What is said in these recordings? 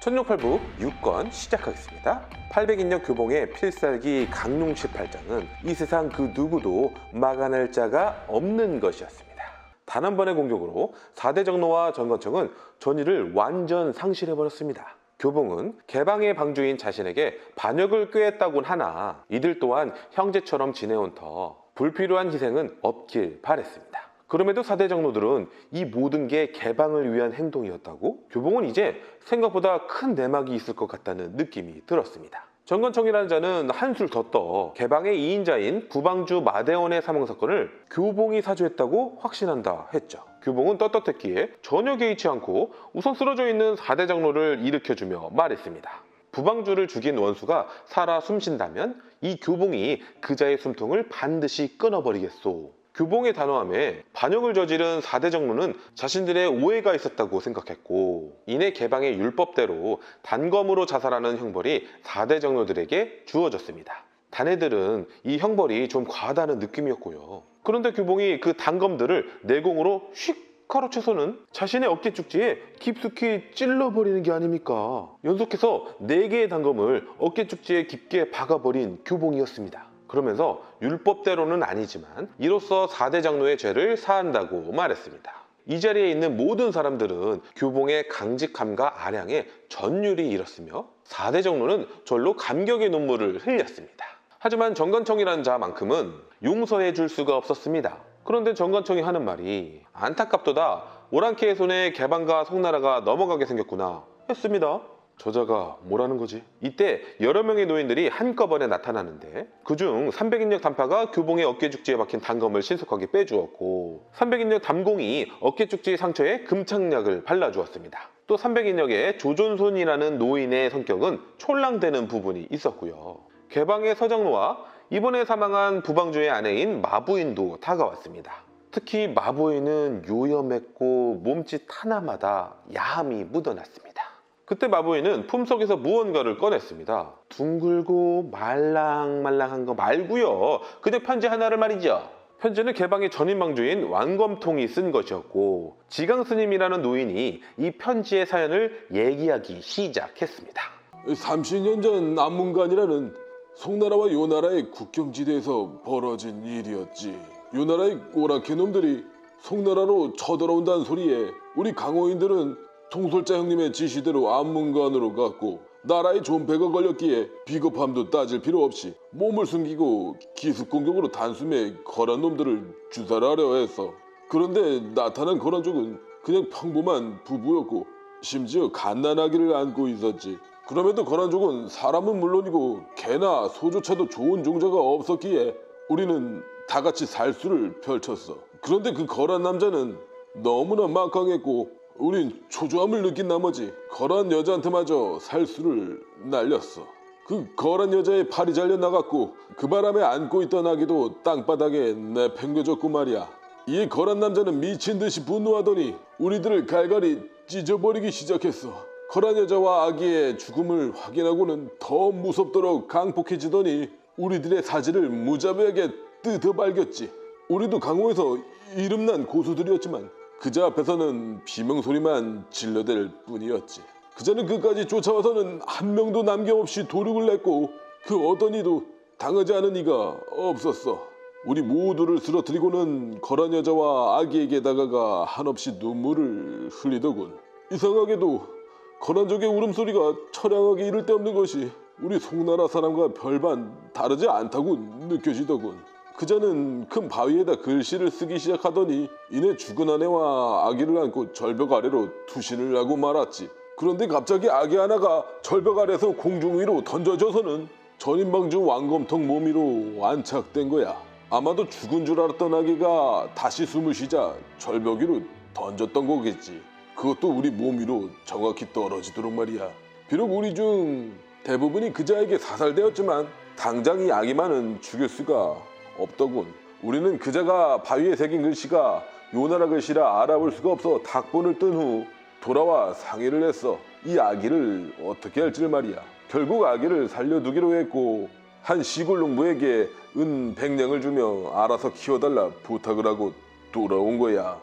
천룡팔부 6권 시작하겠습니다. 800인력 교봉의 필살기 강룡 18장은 이 세상 그 누구도 막아낼 자가 없는 것이었습니다. 단 한 번의 공격으로 4대 정로와 정건청은 전의를 완전 상실해버렸습니다. 교봉은 개방의 방주인 자신에게 반역을 꾀했다곤 하나 이들 또한 형제처럼 지내온 터 불필요한 희생은 없길 바랬습니다. 그럼에도 4대 정로들은 이 모든 게 개방을 위한 행동이었다고? 교봉은 이제 생각보다 큰 내막이 있을 것 같다는 느낌이 들었습니다. 정건청이라는 자는 한술 더 떠 개방의 2인자인 부방주 마대원의 사망사건을 교봉이 사주했다고 확신한다 했죠. 교봉은 떳떳했기에 전혀 개의치 않고 우선 쓰러져 있는 4대 정로를 일으켜주며 말했습니다. 부방주를 죽인 원수가 살아 숨쉰다면 이 교봉이 그자의 숨통을 반드시 끊어버리겠소. 교봉의 단호함에 반역을 저지른 4대 정로는 자신들의 오해가 있었다고 생각했고 이내 개방의 율법대로 단검으로 자살하는 형벌이 4대 정로들에게 주어졌습니다. 단애들은 이 형벌이 좀 과하다는 느낌이었고요. 그런데 교봉이 그 단검들을 내공으로 휙 가로채서는 자신의 어깨 축지에 깊숙이 찔러버리는 게 아닙니까? 연속해서 4개의 단검을 어깨 축지에 깊게 박아버린 교봉이었습니다. 그러면서 율법대로는 아니지만 이로써 4대 장로의 죄를 사한다고 말했습니다. 이 자리에 있는 모든 사람들은 교봉의 강직함과 아량에 전율이 일었으며 4대 정로는 절로 감격의 눈물을 흘렸습니다. 하지만 정건청이라는 자만큼은 용서해 줄 수가 없었습니다. 그런데 정건청이 하는 말이 안타깝도다. 오랑캐의 손에 개방과 송나라가 넘어가게 생겼구나 했습니다. 저자가 뭐라는 거지? 이때 여러 명의 노인들이 한꺼번에 나타나는데 그중 300인력 단파가 교봉의 어깨 축지에 박힌 단검을 신속하게 빼주었고 300인력 담공이 어깨 축지 상처에 금착약을 발라주었습니다. 또 300인력의 조존손이라는 노인의 성격은 촐랑대는 부분이 있었고요. 개방의 서장로와 이번에 사망한 부방주의 아내인 마부인도 다가왔습니다. 특히 마부인은 요염했고 몸짓 하나마다 야함이 묻어났습니다. 그때 마부인은 품속에서 무언가를 꺼냈습니다. 둥글고 말랑말랑한 거 말고요. 그냥 편지 하나를 말이죠. 편지는 개방의 전임방주인 왕검통이 쓴 것이었고 지강스님이라는 노인이 이 편지의 사연을 얘기하기 시작했습니다. 30년 전 안문관이라는 송나라와 요나라의 국경지대에서 벌어진 일이었지. 요나라의 오랑캐 놈들이 송나라로 쳐들어온다는 소리에 우리 강호인들은 통솔자 형님의 지시대로 안문관으로 갔고 나라에 존폐가 걸렸기에 비겁함도 따질 필요 없이 몸을 숨기고 기습공격으로 단숨에 거란 놈들을 주살하려 했어. 그런데 나타난 거란족은 그냥 평범한 부부였고 심지어 갓난아기를 안고 있었지. 그럼에도 거란족은 사람은 물론이고 개나 소조차도 좋은 종자가 없었기에 우리는 다 같이 살수를 펼쳤어. 그런데 그 거란 남자는 너무나 막강했고 우린 초조함을 느낀 나머지 거란 여자한테마저 살수를 날렸어. 그 거란 여자의 팔이 잘려나갔고 그 바람에 안고 있던 아기도 땅바닥에 내팽겨졌고 말이야. 이에 거란 남자는 미친 듯이 분노하더니 우리들을 갈갈이 찢어버리기 시작했어. 거란 여자와 아기의 죽음을 확인하고는 더 무섭도록 강폭해지더니 우리들의 사지를 무자비하게 뜯어발겼지. 우리도 강호에서 이름난 고수들이었지만 그자 앞에서는 비명소리만 질러댈 뿐이었지. 그자는 그까지 쫓아와서는 한 명도 남김없이 도륙을 냈고 그 어떤 이도 당하지 않은 이가 없었어. 우리 모두를 쓰러뜨리고는 거란 여자와 아기에게 다가가 한없이 눈물을 흘리더군. 이상하게도 거란족의 울음소리가 처량하게 이를 데 없는 것이 우리 송나라 사람과 별반 다르지 않다고 느껴지더군. 그자는 큰 바위에다 글씨를 쓰기 시작하더니 이내 죽은 아내와 아기를 안고 절벽 아래로 투신을 하고 말았지. 그런데 갑자기 아기 하나가 절벽 아래에서 공중 위로 던져져서는 전임방주 왕검통 몸 위로 안착된 거야. 아마도 죽은 줄 알았던 아기가 다시 숨을 쉬자 절벽 위로 던졌던 거겠지. 그것도 우리 몸 위로 정확히 떨어지도록 말이야. 비록 우리 중 대부분이 그자에게 사살되었지만 당장 이 아기만은 죽일 수가 없더군. 우리는 그자가 바위에 새긴 글씨가 요나라 글씨라 알아볼 수가 없어 닭본을 뜬 후 돌아와 상의를 했어. 이 아기를 어떻게 할지를 말이야. 결국 아기를 살려두기로 했고 한 시골 농부에게 은 100냥을 주며 알아서 키워달라 부탁을 하고 돌아온 거야.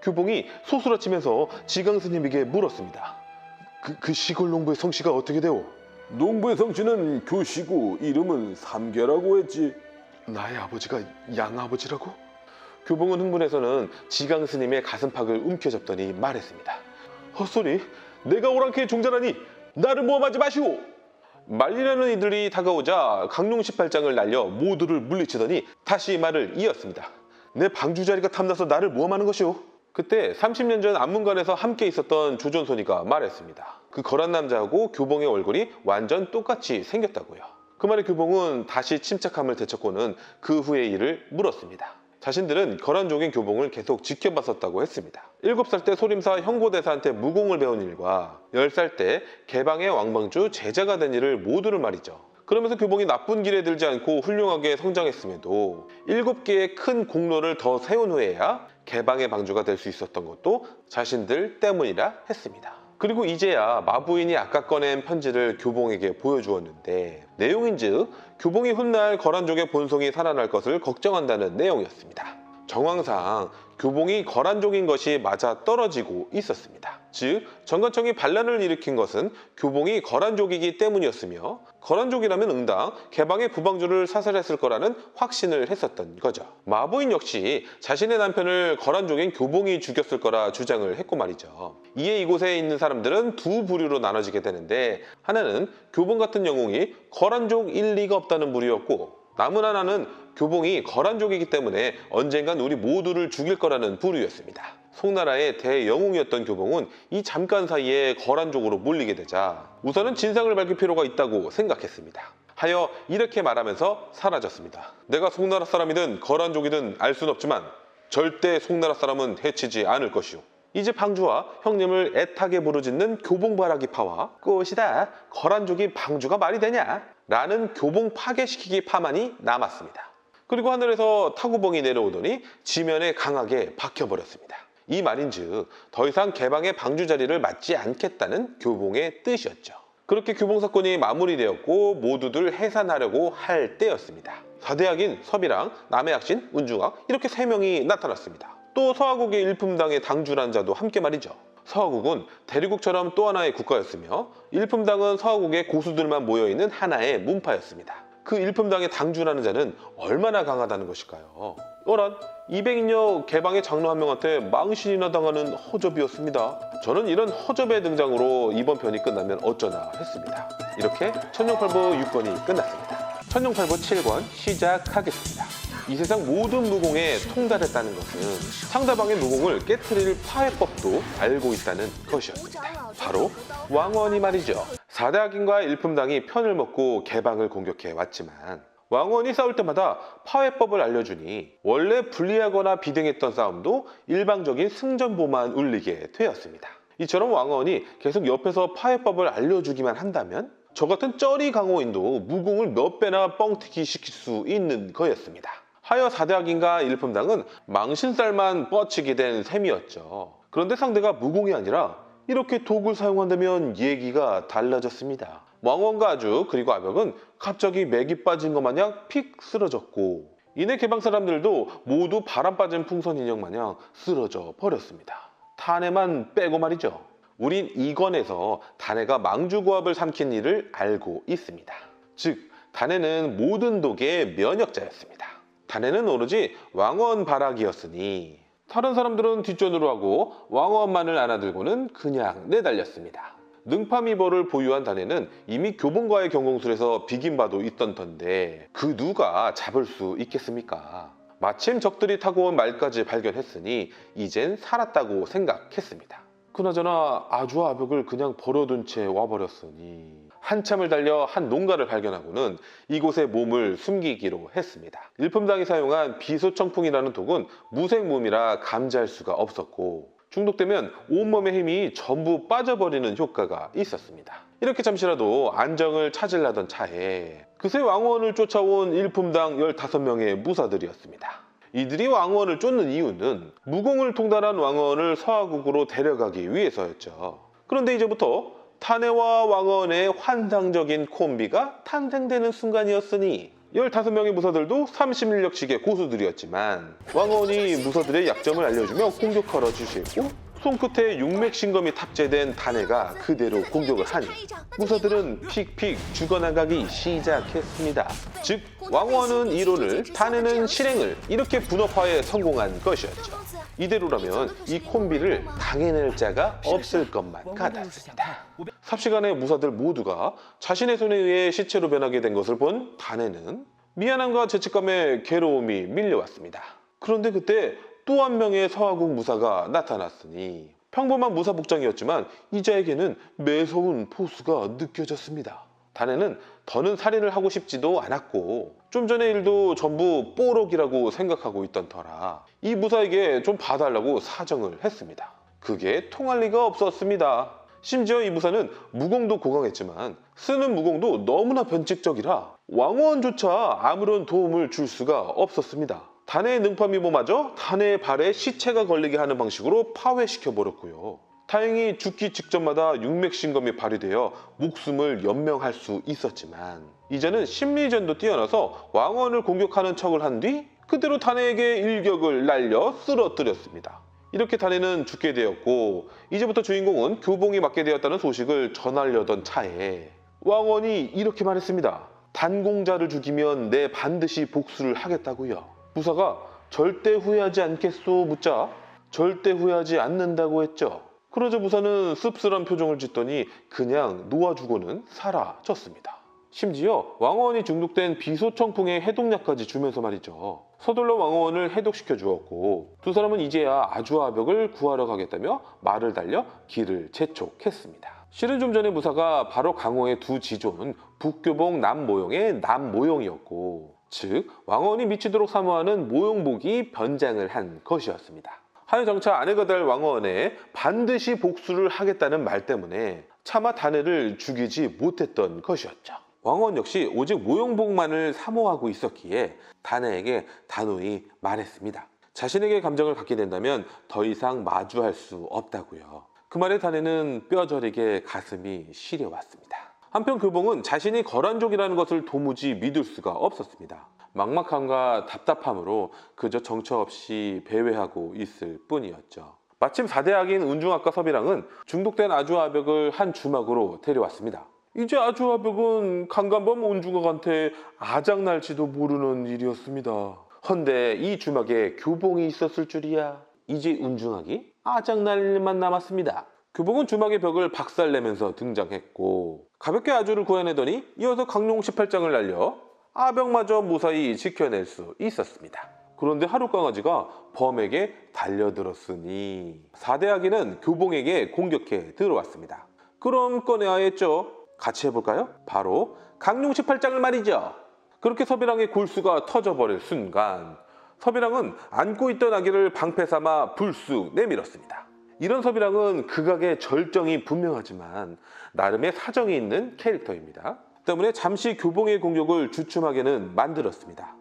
교봉이 소스라치면서 지강스님에게 물었습니다. 그 시골 농부의 성씨가 어떻게 되오? 농부의 성씨는 교시고 이름은 삼계라고 했지. 나의 아버지가 양아버지라고? 교봉은 흥분해서는 지강 스님의 가슴팍을 움켜잡더니 말했습니다. 헛소리, 내가 오랑캐의 종자라니 나를 모함하지 마시오. 말리려는 이들이 다가오자 강룡 18장을 날려 모두를 물리치더니 다시 말을 이었습니다. 내 방주 자리가 탐나서 나를 모함하는 것이오. 그때 30년 전 안문관에서 함께 있었던 조존손이가 말했습니다. 그 거란 남자하고 교봉의 얼굴이 완전 똑같이 생겼다고요. 그 말에 교봉은 다시 침착함을 되찾고는 그 후의 일을 물었습니다. 자신들은 거란족인 교봉을 계속 지켜봤었다고 했습니다. 7살 때 소림사 형고대사한테 무공을 배운 일과 10살 때 개방의 왕방주 제자가 된 일을 모두를 말이죠. 그러면서 교봉이 나쁜 길에 들지 않고 훌륭하게 성장했음에도 7개의 큰 공로를 더 세운 후에야 개방의 방주가 될 수 있었던 것도 자신들 때문이라 했습니다. 그리고 이제야 마부인이 아까 꺼낸 편지를 교봉에게 보여주었는데 내용인즉 교봉이 훗날 거란족의 본성이 살아날 것을 걱정한다는 내용이었습니다. 정황상 교봉이 거란족인 것이 맞아 떨어지고 있었습니다. 즉 정관청이 반란을 일으킨 것은 교봉이 거란족이기 때문이었으며 거란족이라면 응당 개방의 부방주를 사살했을 거라는 확신을 했었던 거죠. 마부인 역시 자신의 남편을 거란족인 교봉이 죽였을 거라 주장을 했고 말이죠. 이에 이곳에 있는 사람들은 두 부류로 나눠지게 되는데 하나는 교봉 같은 영웅이 거란족 일리가 없다는 부류였고 남은 하나는 교봉이 거란족이기 때문에 언젠간 우리 모두를 죽일 거라는 부류였습니다. 송나라의 대영웅이었던 교봉은 이 잠깐 사이에 거란족으로 몰리게 되자 우선은 진상을 밝힐 필요가 있다고 생각했습니다. 하여 이렇게 말하면서 사라졌습니다. 내가 송나라 사람이든 거란족이든 알 순 없지만 절대 송나라 사람은 해치지 않을 것이오. 이제 방주와 형님을 애타게 부르짖는 교봉바라기파와 꽃이다 거란족이 방주가 말이 되냐? 라는 교봉 파괴시키기 파만이 남았습니다. 그리고 하늘에서 타구봉이 내려오더니 지면에 강하게 박혀버렸습니다. 이 말인즉 더 이상 개방의 방주 자리를 맡지 않겠다는 교봉의 뜻이었죠. 그렇게 교봉 사건이 마무리되었고 모두들 해산하려고 할 때였습니다. 사대학인 서비랑, 남해학신, 운중학 이렇게 3명이 나타났습니다. 또 서하국의 일품당의 당주란 자도 함께 말이죠. 서하국은 대리국처럼 또 하나의 국가였으며 일품당은 서하국의 고수들만 모여있는 하나의 문파였습니다. 그 일품당의 당주라는 자는 얼마나 강하다는 것일까요? 어란 200인여 개방의 장로 한 명한테 망신이나 당하는 허접이었습니다. 저는 이런 허접의 등장으로 이번 편이 끝나면 어쩌나 했습니다. 이렇게 천룡팔보 6권이 끝났습니다. 천룡팔보 7권 시작하겠습니다. 이 세상 모든 무공에 통달했다는 것은 상대방의 무공을 깨트릴 파해법도 알고 있다는 것이었습니다. 바로 왕원이 말이죠. 사대학인과 일품당이 편을 먹고 개방을 공격해 왔지만 왕원이 싸울 때마다 파해법을 알려주니 원래 불리하거나 비등했던 싸움도 일방적인 승전보만 울리게 되었습니다. 이처럼 왕원이 계속 옆에서 파해법을 알려주기만 한다면 저 같은 쩌리 강호인도 무공을 몇 배나 뻥튀기 시킬 수 있는 거였습니다. 하여 사대학인과 일품당은 망신살만 뻗치게 된 셈이었죠. 그런데 상대가 무공이 아니라 이렇게 독을 사용한다면 얘기가 달라졌습니다. 왕원과 아주 그리고 아벽은 갑자기 맥이 빠진 것 마냥 픽 쓰러졌고 이내 개방 사람들도 모두 바람 빠진 풍선 인형 마냥 쓰러져 버렸습니다. 탄해만 빼고 말이죠. 우린 이권에서 단해가 망주고압을 삼킨 일을 알고 있습니다. 즉 단해는 모든 독의 면역자였습니다. 단해는 오로지 왕원 바락이었으니 다른 사람들은 뒷전으로 하고 왕원만을 안아들고는 그냥 내달렸습니다. 능파미벌을 보유한 단해는 이미 교봉과의 경공술에서 비긴 바도 있던 터인데 그 누가 잡을 수 있겠습니까? 마침 적들이 타고 온 말까지 발견했으니 이젠 살았다고 생각했습니다. 그나저나 아주와 아벽을 그냥 버려둔 채 와버렸으니 한참을 달려 한 농가를 발견하고는 이곳에 몸을 숨기기로 했습니다. 일품당이 사용한 비소청풍이라는 독은 무생무미라 감지할 수가 없었고 중독되면 온몸의 힘이 전부 빠져버리는 효과가 있었습니다. 이렇게 잠시라도 안정을 찾으려던 차에 그새 왕원을 쫓아온 일품당 15명의 무사들이었습니다. 이들이 왕원을 쫓는 이유는 무공을 통달한 왕원을 서하국으로 데려가기 위해서였죠. 그런데 이제부터 탄해와 왕원의 환상적인 콤비가 탄생되는 순간이었으니 15명의 무사들도 30인력씩의 고수들이었지만 왕원이 무사들의 약점을 알려주며 공격하러 지시했고 손끝에 육맥신검이 탑재된 단해가 그대로 공격을 하니 무사들은 픽픽 죽어나가기 시작했습니다. 즉 왕원은 이론을, 단해는 실행을 이렇게 분업화에 성공한 것이었죠. 이대로라면 이 콤비를 당해낼 자가 없을 것만 같았습니다. 삽시간에 무사들 모두가 자신의 손에 의해 시체로 변하게 된 것을 본 단해는 미안함과 죄책감에 괴로움이 밀려왔습니다. 그런데 그때 또 한 명의 서하국 무사가 나타났으니 평범한 무사 복장이었지만 이자에게는 매서운 포스가 느껴졌습니다. 단해는 더는 살인을 하고 싶지도 않았고 좀 전의 일도 전부 뽀록이라고 생각하고 있던 터라 이 무사에게 좀 봐달라고 사정을 했습니다. 그게 통할 리가 없었습니다. 심지어 이 무사는 무공도 고강했지만 쓰는 무공도 너무나 변칙적이라 왕원조차 아무런 도움을 줄 수가 없었습니다. 단해의 능파미모마저 단해의 발에 시체가 걸리게 하는 방식으로 파괴시켜버렸고요. 다행히 죽기 직전마다 육맥신검이 발휘되어 목숨을 연명할 수 있었지만 이제는 심리전도 뛰어나서 왕원을 공격하는 척을 한 뒤 그대로 단해에게 일격을 날려 쓰러뜨렸습니다. 이렇게 단해는 죽게 되었고 이제부터 주인공은 교봉이 맡게 되었다는 소식을 전하려던 차에 왕원이 이렇게 말했습니다. 단공자를 죽이면 내 반드시 복수를 하겠다고요. 무사가 절대 후회하지 않겠소 묻자 절대 후회하지 않는다고 했죠. 그러자 무사는 씁쓸한 표정을 짓더니 그냥 놓아주고는 사라졌습니다. 심지어 왕원이 중독된 비소청풍의 해독약까지 주면서 말이죠. 서둘러 왕원을 해독시켜 주었고 두 사람은 이제야 아주아벽을 구하러 가겠다며 말을 달려 길을 재촉했습니다. 실은 좀 전에 무사가 바로 강호의 두 지존 북교봉 남모용의 남모용이었고 즉 왕원이 미치도록 사모하는 모용복이 변장을 한 것이었습니다. 하여 장차 아내가 될 왕원에 반드시 복수를 하겠다는 말 때문에 차마 단해를 죽이지 못했던 것이었죠. 왕원 역시 오직 모용복만을 사모하고 있었기에 단해에게 단호히 말했습니다. 자신에게 감정을 갖게 된다면 더 이상 마주할 수 없다고요. 그 말에 단해는 뼈저리게 가슴이 시려왔습니다. 한편 교봉은 자신이 거란족이라는 것을 도무지 믿을 수가 없었습니다. 막막함과 답답함으로 그저 정처 없이 배회하고 있을 뿐이었죠. 마침 4대학인 운중학과 서비랑은 중독된 아주아벽을 한 주막으로 데려왔습니다. 이제 아주아벽은 강간범 운중학한테 아작날지도 모르는 일이었습니다. 헌데 이 주막에 교봉이 있었을 줄이야. 이제 운중학이 아작날 일만 남았습니다. 교봉은 주막의 벽을 박살내면서 등장했고 가볍게 아주를 구해내더니 이어서 강룡 18장을 날려 아벽마저 무사히 지켜낼 수 있었습니다. 그런데 하룻강아지가 범에게 달려들었으니 4대학인은 교봉에게 공격해 들어왔습니다. 그럼 꺼내야 했죠. 같이 해볼까요? 바로 강룡 18장을 말이죠. 그렇게 서비랑의 골수가 터져버릴 순간 서비랑은 안고 있던 아기를 방패 삼아 불쑥 내밀었습니다. 이런 서비랑은 극악의 절정이 분명하지만 나름의 사정이 있는 캐릭터입니다. 때문에 잠시 교봉의 공격을 주춤하게는 만들었습니다.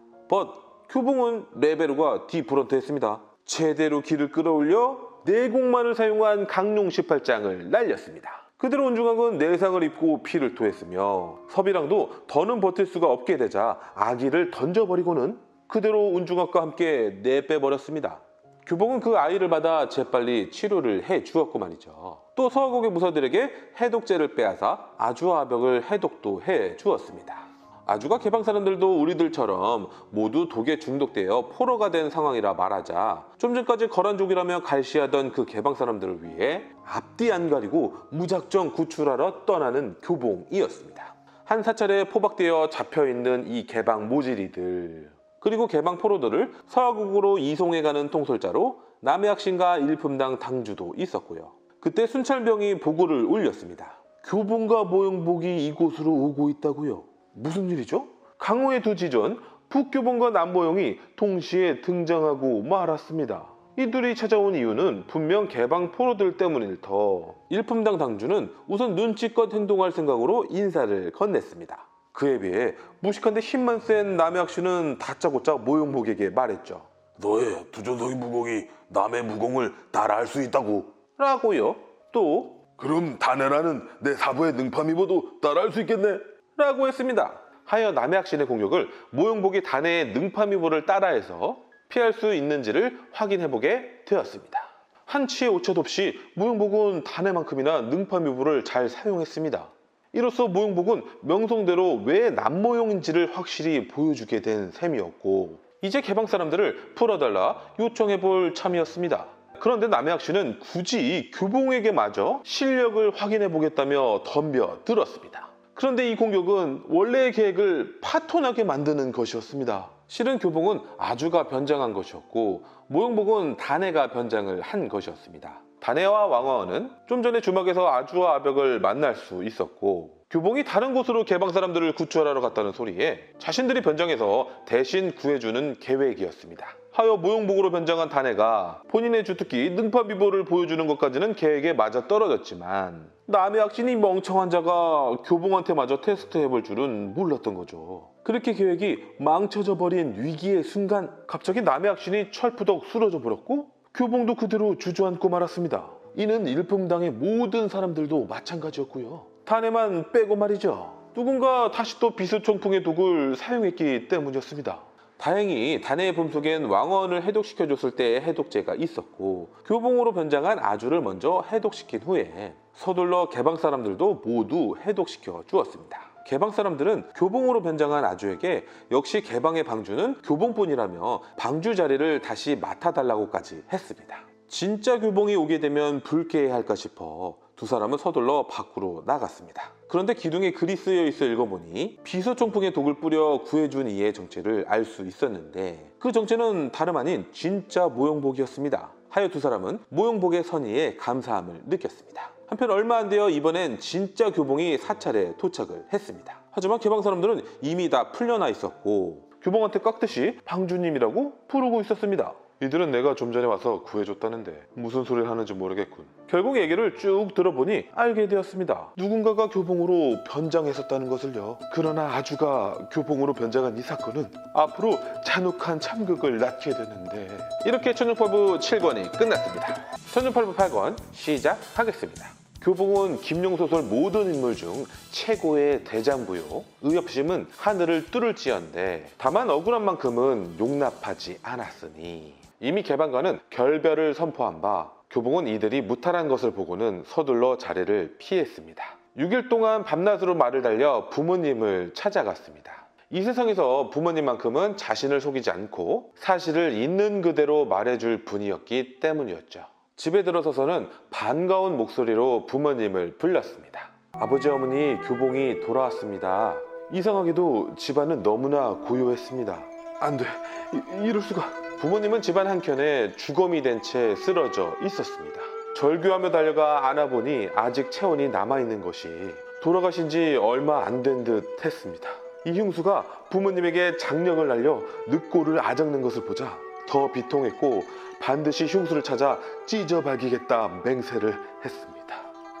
교봉은 레베루가 디프런트했습니다. 제대로 기를 끌어올려 내공만을 사용한 강룡 18장을 날렸습니다. 그대로 운중학은 내상을 입고 피를 토했으며 서비랑도 더는 버틸 수가 없게 되자 아기를 던져버리고는 그대로 운중학과 함께 내빼버렸습니다. 교봉은 그 아이를 받아 재빨리 치료를 해 주었고 말이죠. 또 서하국의 무사들에게 해독제를 빼앗아 아주아벽을 해독도 해 주었습니다. 아주가 개방 사람들도 우리들처럼 모두 독에 중독되어 포로가 된 상황이라 말하자 좀 전까지 거란족이라며 갈시하던 그 개방 사람들을 위해 앞뒤 안 가리고 무작정 구출하러 떠나는 교봉이었습니다. 한 사찰에 포박되어 잡혀있는 이 개방 모질이들 그리고 개방 포로들을 서하국으로 이송해가는 통솔자로 남해학신과 일품당 당주도 있었고요. 그때 순찰병이 보고를 올렸습니다. 교봉과 모용복이 이곳으로 오고 있다고요. 무슨 일이죠? 강호의 두 지존 북교봉과 남모용이 동시에 등장하고 말았습니다. 이 둘이 찾아온 이유는 분명 개방 포로들 때문일 터. 일품당 당주는 우선 눈치껏 행동할 생각으로 인사를 건넸습니다. 그에 비해 무식한데 힘만 센 남해학신은 다짜고짜 모용복에게 말했죠. 너의 두전성이 무공이 남의 무공을 따라할 수 있다고. 라고요. 또 그럼 단해라는 내 사부의 능파미보도 따라할 수 있겠네. 라고 했습니다. 하여 남해학신의 공격을 모용복이 단해의 능파미보를 따라해서 피할 수 있는지를 확인해보게 되었습니다. 한치의 오차도 없이 무용복은 단해만큼이나 능파묘부를 잘 사용했습니다. 이로써 무용복은 명성대로 왜 남모용인지를 확실히 보여주게 된 셈이었고, 이제 개방 사람들을 풀어달라 요청해볼 참이었습니다. 그런데 남해학 씨는 굳이 교봉에게마저 실력을 확인해보겠다며 덤벼들었습니다. 그런데 이 공격은 원래의 계획을 파토나게 만드는 것이었습니다. 실은 교봉은 아주가 변장한 것이었고, 모용복은 단해가 변장을 한 것이었습니다. 단해와 왕화원은 좀 전에 주막에서 아주와 아벽을 만날 수 있었고, 교봉이 다른 곳으로 개방 사람들을 구출하러 갔다는 소리에 자신들이 변장해서 대신 구해주는 계획이었습니다. 하여 모용복으로 변장한 단해가 본인의 주특기 능파비보를 보여주는 것까지는 계획에 맞아 떨어졌지만, 남의 악신이 멍청한 자가 교봉한테 마저 테스트해볼 줄은 몰랐던 거죠. 그렇게 계획이 망쳐져 버린 위기의 순간, 갑자기 남의 악신이 철푸덕 쓰러져 버렸고 교봉도 그대로 주저앉고 말았습니다. 이는 일품당의 모든 사람들도 마찬가지였고요. 단해만 빼고 말이죠. 누군가 다시 또 비수총풍의 독을 사용했기 때문이었습니다. 다행히 단해의 품속엔 왕언을 해독시켜줬을 때의 해독제가 있었고, 교봉으로 변장한 아주를 먼저 해독시킨 후에 서둘러 개방 사람들도 모두 해독시켜 주었습니다. 개방 사람들은 교봉으로 변장한 아주에게 역시 개방의 방주는 교봉뿐이라며 방주 자리를 다시 맡아달라고까지 했습니다. 진짜 교봉이 오게 되면 불쾌해 할까 싶어 두 사람은 서둘러 밖으로 나갔습니다. 그런데 기둥에 글이 쓰여 있어 읽어보니 비서총풍의 독을 뿌려 구해준 이의 정체를 알 수 있었는데, 그 정체는 다름 아닌 진짜 모용복이었습니다. 하여 두 사람은 모용복의 선의에 감사함을 느꼈습니다. 한편 얼마 안 되어 이번엔 진짜 교봉이 사찰에 도착을 했습니다. 하지만 개방 사람들은 이미 다 풀려나 있었고 교봉한테 깍듯이 방주님이라고 부르고 있었습니다. 이들은 내가 좀 전에 와서 구해줬다는데 무슨 소리를 하는지 모르겠군. 결국 얘기를 쭉 들어보니 알게 되었습니다. 누군가가 교봉으로 변장했었다는 것을요. 그러나 아주가 교봉으로 변장한 이 사건은 앞으로 잔혹한 참극을 낳게 되는데, 이렇게 천년팔부 7권이 끝났습니다. 천년팔부 8권 시작하겠습니다. 교봉은 김용소설 모든 인물 중 최고의 대장부요. 의협심은 하늘을 뚫을지언데 다만 억울한 만큼은 용납하지 않았으니, 이미 개방관은 결별을 선포한 바 교봉은 이들이 무탈한 것을 보고는 서둘러 자리를 피했습니다. 6일 동안 밤낮으로 말을 달려 부모님을 찾아갔습니다. 이 세상에서 부모님만큼은 자신을 속이지 않고 사실을 있는 그대로 말해줄 분이었기 때문이었죠. 집에 들어서서는 반가운 목소리로 부모님을 불렀습니다. 아버지 어머니, 교봉이 돌아왔습니다. 이상하게도 집안은 너무나 고요했습니다. 안 돼, 이럴 수가. 부모님은 집안 한켠에 주검이 된 채 쓰러져 있었습니다. 절규하며 달려가 안아보니 아직 체온이 남아있는 것이 돌아가신 지 얼마 안 된 듯 했습니다. 이 흉수가 부모님에게 장령을 날려 늑골을 아작낸 것을 보자 더 비통했고 반드시 흉수를 찾아 찢어박이겠다 맹세를 했습니다.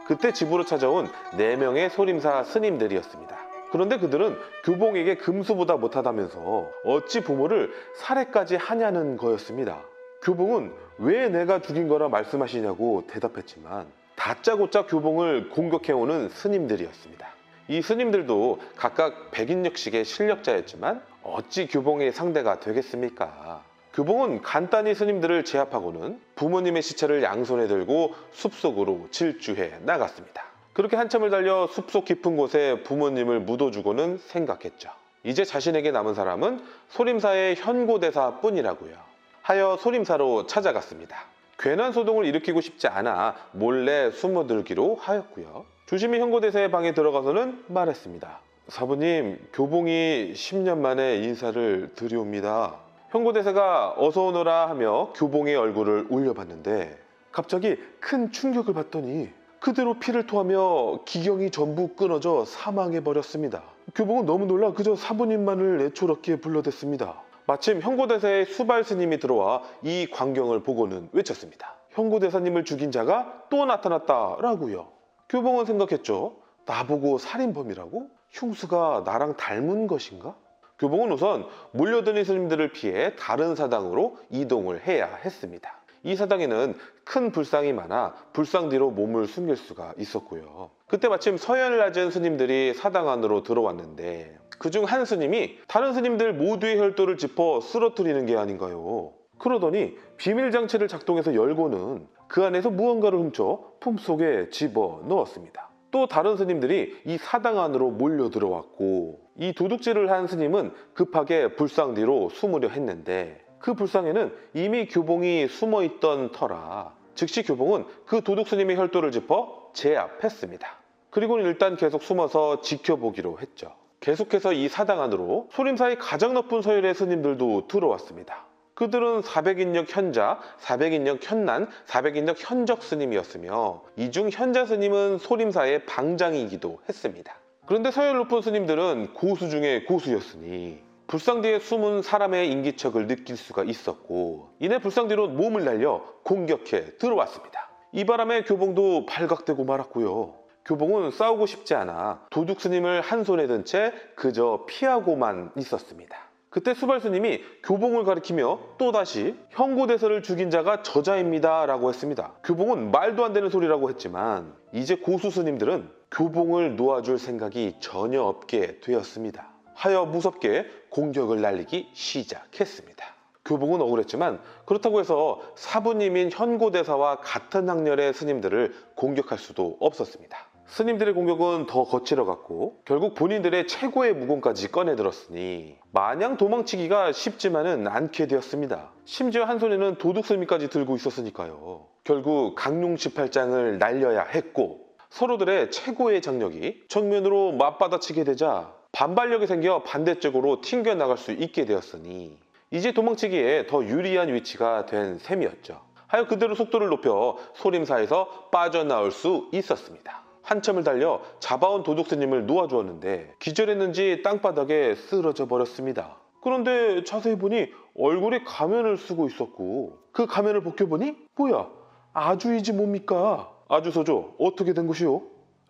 그때 집으로 찾아온 4명의 소림사 스님들이었습니다. 그런데 그들은 교봉에게 금수보다 못하다면서 어찌 부모를 살해까지 하냐는 거였습니다. 교봉은 왜 내가 죽인 거라 말씀하시냐고 대답했지만 다짜고짜 교봉을 공격해오는 스님들이었습니다. 이 스님들도 각각 백인력식의 실력자였지만 어찌 교봉의 상대가 되겠습니까? 교봉은 간단히 스님들을 제압하고는 부모님의 시체를 양손에 들고 숲속으로 질주해 나갔습니다. 그렇게 한참을 달려 숲속 깊은 곳에 부모님을 묻어주고는 생각했죠. 이제 자신에게 남은 사람은 소림사의 현고대사뿐이라고요. 하여 소림사로 찾아갔습니다. 괜한 소동을 일으키고 싶지 않아 몰래 숨어들기로 하였고요. 조심히 현고대사의 방에 들어가서는 말했습니다. 사부님, 교봉이 10년 만에 인사를 드리옵니다. 현고대사가 어서 오너라 하며 교봉의 얼굴을 올려봤는데 갑자기 큰 충격을 받더니 그대로 피를 토하며 기경이 전부 끊어져 사망해버렸습니다. 교봉은 너무 놀라 그저 사부님만을 애초롭게 불러댔습니다. 마침 현고대사의 수발스님이 들어와 이 광경을 보고는 외쳤습니다. 현고대사님을 죽인 자가 또 나타났다라고요. 교봉은 생각했죠. 나보고 살인범이라고? 흉수가 나랑 닮은 것인가? 교봉은 우선 몰려드는 스님들을 피해 다른 사당으로 이동을 해야 했습니다. 이 사당에는 큰 불상이 많아 불상 뒤로 몸을 숨길 수가 있었고요. 그때 마침 서열을 낮은 스님들이 사당 안으로 들어왔는데 그중 한 스님이 다른 스님들 모두의 혈도를 짚어 쓰러뜨리는 게 아닌가요? 그러더니 비밀장치를 작동해서 열고는 그 안에서 무언가를 훔쳐 품속에 집어 넣었습니다. 또 다른 스님들이 이 사당 안으로 몰려 들어왔고, 이 도둑질을 한 스님은 급하게 불상 뒤로 숨으려 했는데 그 불상에는 이미 교봉이 숨어있던 터라 즉시 교봉은 그 도둑 스님의 혈도를 짚어 제압했습니다. 그리고는 일단 계속 숨어서 지켜보기로 했죠. 계속해서 이 사당 안으로 소림사의 가장 높은 서열의 스님들도 들어왔습니다. 그들은 400인력 현자, 400인력 현난, 400인력 현적 스님이었으며 이 중 현자 스님은 소림사의 방장이기도 했습니다. 그런데 서열 높은 스님들은 고수 중에 고수였으니 불상 뒤에 숨은 사람의 인기척을 느낄 수가 있었고, 이내 불상 뒤로 몸을 날려 공격해 들어왔습니다. 이 바람에 교봉도 발각되고 말았고요. 교봉은 싸우고 싶지 않아 도둑 스님을 한 손에 든 채 그저 피하고만 있었습니다. 그때 수발 스님이 교봉을 가리키며 또다시 형고대설을 죽인 자가 저자입니다 라고 했습니다. 교봉은 말도 안 되는 소리라고 했지만 이제 고수 스님들은 교봉을 놓아줄 생각이 전혀 없게 되었습니다. 하여 무섭게 공격을 날리기 시작했습니다. 교봉은 억울했지만 그렇다고 해서 사부님인 현고대사와 같은 학렬의 스님들을 공격할 수도 없었습니다. 스님들의 공격은 더 거칠어갔고 결국 본인들의 최고의 무공까지 꺼내들었으니 마냥 도망치기가 쉽지만은 않게 되었습니다. 심지어 한 손에는 도둑스님까지 들고 있었으니까요. 결국 강룡 18장을 날려야 했고 서로들의 최고의 장력이 정면으로 맞받아치게 되자 반발력이 생겨 반대쪽으로 튕겨나갈 수 있게 되었으니 이제 도망치기에 더 유리한 위치가 된 셈이었죠. 하여 그대로 속도를 높여 소림사에서 빠져나올 수 있었습니다. 한참을 달려 잡아온 도둑스님을 놓아주었는데 기절했는지 땅바닥에 쓰러져 버렸습니다. 그런데 자세히 보니 얼굴에 가면을 쓰고 있었고 그 가면을 벗겨보니 뭐야, 아주이지 뭡니까? 아주소조 어떻게 된 것이오?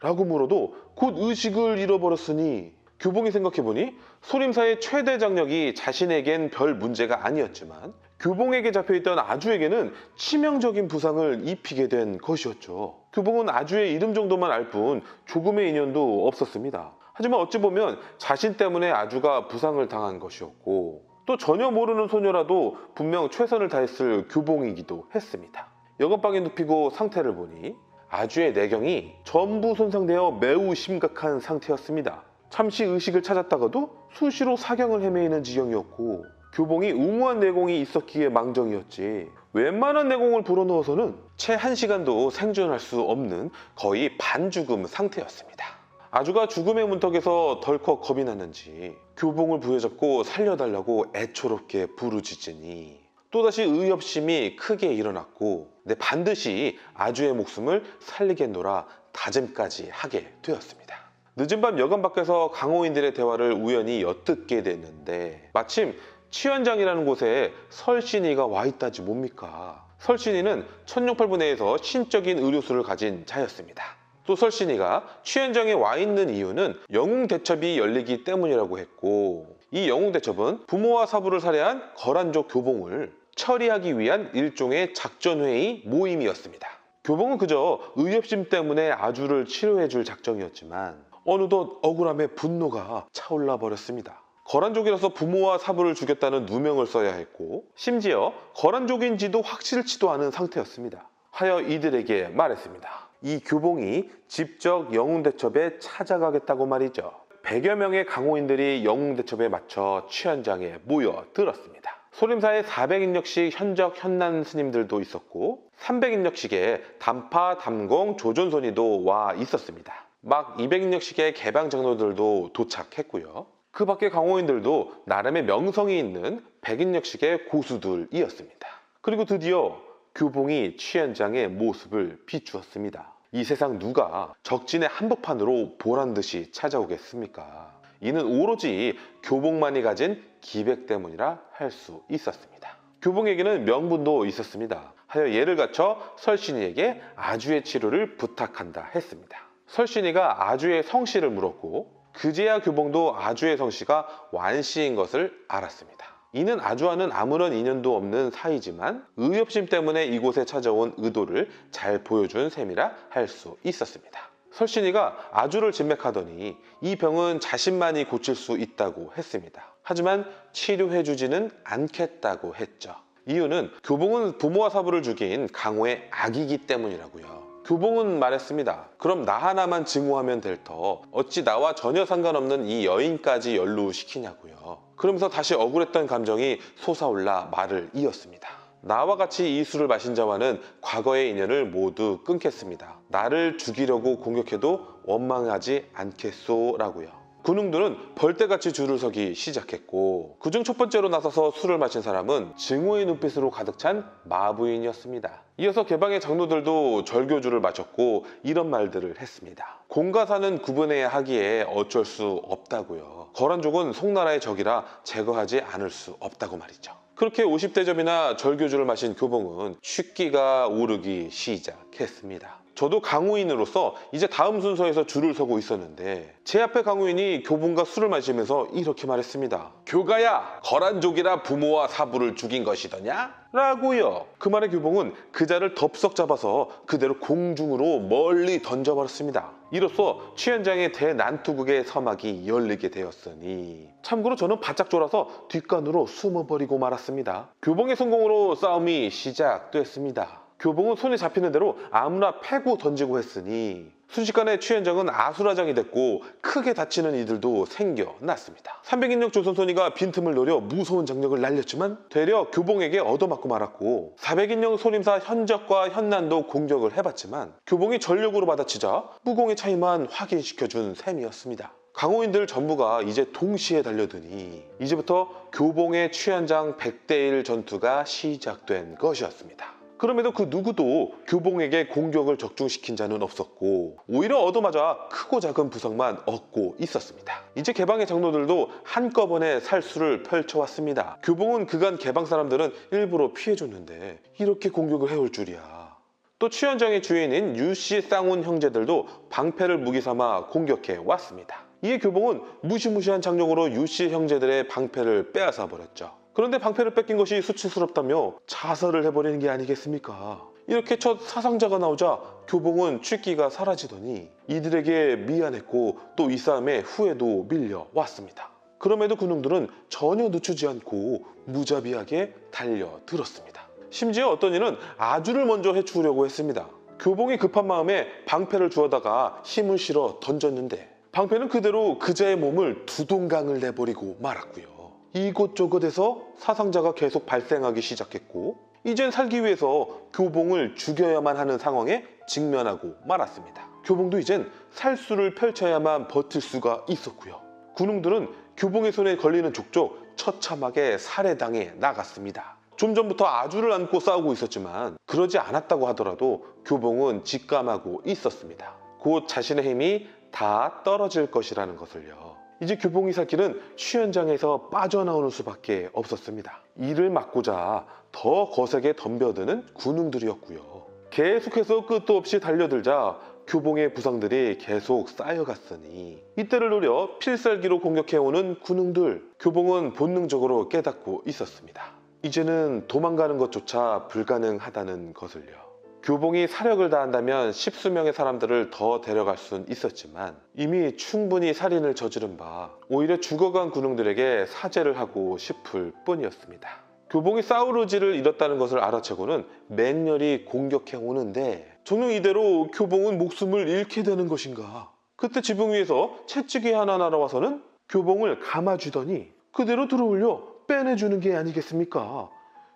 라고 물어도 곧 의식을 잃어버렸으니 교봉이 생각해보니 소림사의 최대 장력이 자신에겐 별 문제가 아니었지만 교봉에게 잡혀있던 아주에게는 치명적인 부상을 입히게 된 것이었죠. 교봉은 아주의 이름 정도만 알 뿐 조금의 인연도 없었습니다. 하지만 어찌 보면 자신 때문에 아주가 부상을 당한 것이었고 또 전혀 모르는 소녀라도 분명 최선을 다했을 교봉이기도 했습니다. 여건방에 눕히고 상태를 보니 아주의 내경이 전부 손상되어 매우 심각한 상태였습니다. 잠시 의식을 찾았다가도 수시로 사경을 헤매이는 지경이었고 교봉이 우무한 내공이 있었기에 망정이었지 웬만한 내공을 불어넣어서는 채 1시간도 생존할 수 없는 거의 반죽음 상태였습니다. 아주가 죽음의 문턱에서 덜컥 겁이 났는지 교봉을 부여잡고 살려달라고 애초롭게 부르짖으니 또다시 의협심이 크게 일어났고 반드시 아주의 목숨을 살리겠노라 다짐까지 하게 되었습니다. 늦은 밤 여관 밖에서 강호인들의 대화를 우연히 엿듣게 됐는데 마침 치현장이라는 곳에 설신이가 와 있다지 뭡니까? 설신이는 천룡팔부내에서 신적인 의료수를 가진 자였습니다. 또 설신이가 치현장에 와 있는 이유는 영웅대첩이 열리기 때문이라고 했고 이 영웅대첩은 부모와 사부를 살해한 거란족 교봉을 처리하기 위한 일종의 작전회의 모임이었습니다. 교봉은 그저 의협심 때문에 아주를 치료해줄 작정이었지만 어느덧 억울함에 분노가 차올라 버렸습니다. 거란족이라서 부모와 사부를 죽였다는 누명을 써야 했고 심지어 거란족인지도 확실치도 않은 상태였습니다. 하여 이들에게 말했습니다. 이 교봉이 직접 영웅대첩에 찾아가겠다고 말이죠. 100여 명의 강호인들이 영웅대첩에 맞춰 취현장에 모여들었습니다. 소림사에 400인력씩 현적 현난 스님들도 있었고 300인력씩의 단파, 담공, 조존손이도 와 있었습니다. 막 200인력씩의 개방 장로들도 도착했고요. 그 밖에 강호인들도 나름의 명성이 있는 100인력씩의 고수들이었습니다. 그리고 드디어 교봉이 취현장의 모습을 비추었습니다. 이 세상 누가 적진의 한복판으로 보란듯이 찾아오겠습니까? 이는 오로지 교봉만이 가진 기백 때문이라 할 수 있었습니다. 교봉에게는 명분도 있었습니다. 하여 예를 갖춰 설신이에게 아주의 치료를 부탁한다 했습니다. 설신이가 아주의 성씨를 물었고 그제야 교봉도 아주의 성씨가 완씨인 것을 알았습니다. 이는 아주와는 아무런 인연도 없는 사이지만 의협심 때문에 이곳에 찾아온 의도를 잘 보여준 셈이라 할 수 있었습니다. 설신이가 아주를 진맥하더니 이 병은 자신만이 고칠 수 있다고 했습니다. 하지만 치료해주지는 않겠다고 했죠. 이유는 교봉은 부모와 사부를 죽인 강호의 아기이기 때문이라고요. 교봉은 말했습니다. 그럼 나 하나만 증오하면 될 터 어찌 나와 전혀 상관없는 이 여인까지 연루시키냐고요. 그러면서 다시 억울했던 감정이 솟아올라 말을 이었습니다. 나와 같이 이 술을 마신 자와는 과거의 인연을 모두 끊겠습니다. 나를 죽이려고 공격해도 원망하지 않겠소라고요. 군웅들은 벌떼같이 줄을 서기 시작했고 그중 첫 번째로 나서서 술을 마신 사람은 증오의 눈빛으로 가득 찬 마부인이었습니다. 이어서 개방의 장로들도 절교주를 마셨고 이런 말들을 했습니다. 공과 사는 구분해야 하기에 어쩔 수 없다고요. 거란족은 송나라의 적이라 제거하지 않을 수 없다고 말이죠. 그렇게 50대접이나 절교주를 마신 교봉은 식기가 오르기 시작했습니다. 저도 강우인으로서 이제 다음 순서에서 줄을 서고 있었는데 제 앞에 강우인이 교봉과 술을 마시면서 이렇게 말했습니다. 교가야, 거란족이라 부모와 사부를 죽인 것이더냐? 라고요. 그 말에 교봉은 그자를 덥석 잡아서 그대로 공중으로 멀리 던져버렸습니다. 이로써 취현장의 대난투극의 서막이 열리게 되었으니 참고로 저는 바짝 졸아서 뒷간으로 숨어버리고 말았습니다. 교봉의 성공으로 싸움이 시작됐습니다. 교봉은 손에 잡히는 대로 아무나 패고 던지고 했으니 순식간에 취현장은 아수라장이 됐고 크게 다치는 이들도 생겨났습니다. 300인력 조선소니가 빈틈을 노려 무서운 장력을 날렸지만 되려 교봉에게 얻어맞고 말았고 400인력 소림사 현적과 현난도 공격을 해봤지만 교봉이 전력으로 받아치자 무공의 차이만 확인시켜준 셈이었습니다. 강호인들 전부가 이제 동시에 달려드니 이제부터 교봉의 취현장 100대1 전투가 시작된 것이었습니다. 그럼에도 그 누구도 교봉에게 공격을 적중시킨 자는 없었고 오히려 얻어맞아 크고 작은 부상만 얻고 있었습니다. 이제 개방의 장로들도 한꺼번에 살수를 펼쳐왔습니다. 교봉은 그간 개방 사람들은 일부러 피해줬는데 이렇게 공격을 해올 줄이야. 또 취현장의 주인인 유씨 쌍운 형제들도 방패를 무기 삼아 공격해 왔습니다. 이에 교봉은 무시무시한 장력으로 유씨 형제들의 방패를 빼앗아 버렸죠. 그런데 방패를 뺏긴 것이 수치스럽다며 자살을 해버리는 게 아니겠습니까? 이렇게 첫 사상자가 나오자 교봉은 취기가 사라지더니 이들에게 미안했고 또 이 싸움에 후회도 밀려왔습니다. 그럼에도 군웅들은 전혀 늦추지 않고 무자비하게 달려들었습니다. 심지어 어떤 이는 아주를 먼저 해치우려고 했습니다. 교봉이 급한 마음에 방패를 주워다가 힘을 실어 던졌는데 방패는 그대로 그자의 몸을 두 동강을 내버리고 말았고요. 이곳저곳에서 사상자가 계속 발생하기 시작했고 이젠 살기 위해서 교봉을 죽여야만 하는 상황에 직면하고 말았습니다. 교봉도 이젠 살수를 펼쳐야만 버틸 수가 있었고요. 군웅들은 교봉의 손에 걸리는 족족 처참하게 살해당해 나갔습니다. 좀 전부터 아주를 안고 싸우고 있었지만 그러지 않았다고 하더라도 교봉은 직감하고 있었습니다. 곧 자신의 힘이 다 떨어질 것이라는 것을요. 이제 교봉이 살 길은 취현장에서 빠져나오는 수밖에 없었습니다. 이를 막고자 더 거세게 덤벼드는 군웅들이었고요. 계속해서 끝도 없이 달려들자 교봉의 부상들이 계속 쌓여갔으니 이때를 노려 필살기로 공격해오는 군웅들. 교봉은 본능적으로 깨닫고 있었습니다. 이제는 도망가는 것조차 불가능하다는 것을요. 교봉이 사력을 다한다면 십수명의 사람들을 더 데려갈 순 있었지만 이미 충분히 살인을 저지른 바 오히려 죽어간 군웅들에게 사죄를 하고 싶을 뿐이었습니다. 교봉이 싸울 의지를 잃었다는 것을 알아채고는 맹렬히 공격해 오는데 정녕 이대로 교봉은 목숨을 잃게 되는 것인가. 그때 지붕 위에서 채찍이 하나 날아와서는 교봉을 감아주더니 그대로 들어올려 빼내주는 게 아니겠습니까?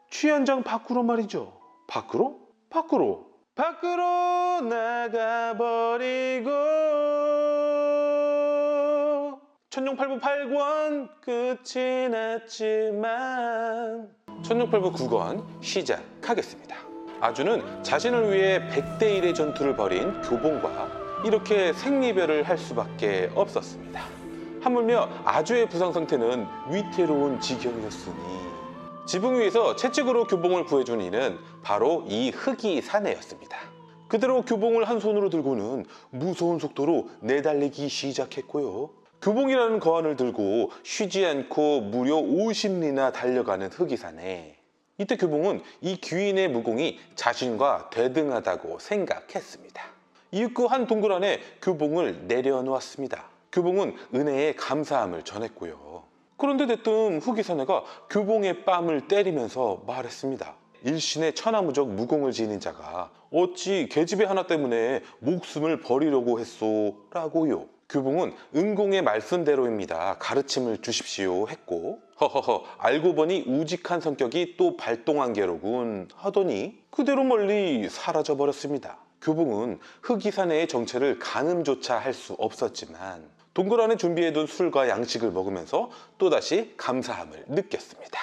취현장 밖으로 말이죠. 밖으로? 밖으로 나가버리고 천룡팔부8권 끝이 났지만 천룡팔부9권 시작하겠습니다. 아주는 자신을 위해 100대1의 전투를 벌인 교봉과 이렇게 생리별을 할 수밖에 없었습니다. 하물며 아주의 부상 상태는 위태로운 지경이었으니 지붕 위에서 채찍으로 교봉을 구해준 이는 바로 이 흑이 사내였습니다. 그대로 교봉을 한 손으로 들고는 무서운 속도로 내달리기 시작했고요. 교봉이라는 거한을 들고 쉬지 않고 무려 50리나 달려가는 흑이 사내. 이때 교봉은 이 귀인의 무공이 자신과 대등하다고 생각했습니다. 이윽고 한 동굴 안에 교봉을 내려놓았습니다. 교봉은 은혜에 감사함을 전했고요. 그런데 대뜸 후기사내가 교봉의 뺨을 때리면서 말했습니다. 일신의 천하무적 무공을 지닌 자가 어찌 계집애 하나 때문에 목숨을 버리려고 했소? 라고요. 교봉은 은공의 말씀대로입니다. 가르침을 주십시오 했고, 허허허 알고 보니 우직한 성격이 또 발동한 게로군 하더니 그대로 멀리 사라져 버렸습니다. 교봉은 흑이사내의 정체를 가늠조차 할 수 없었지만 동굴 안에 준비해둔 술과 양식을 먹으면서 또다시 감사함을 느꼈습니다.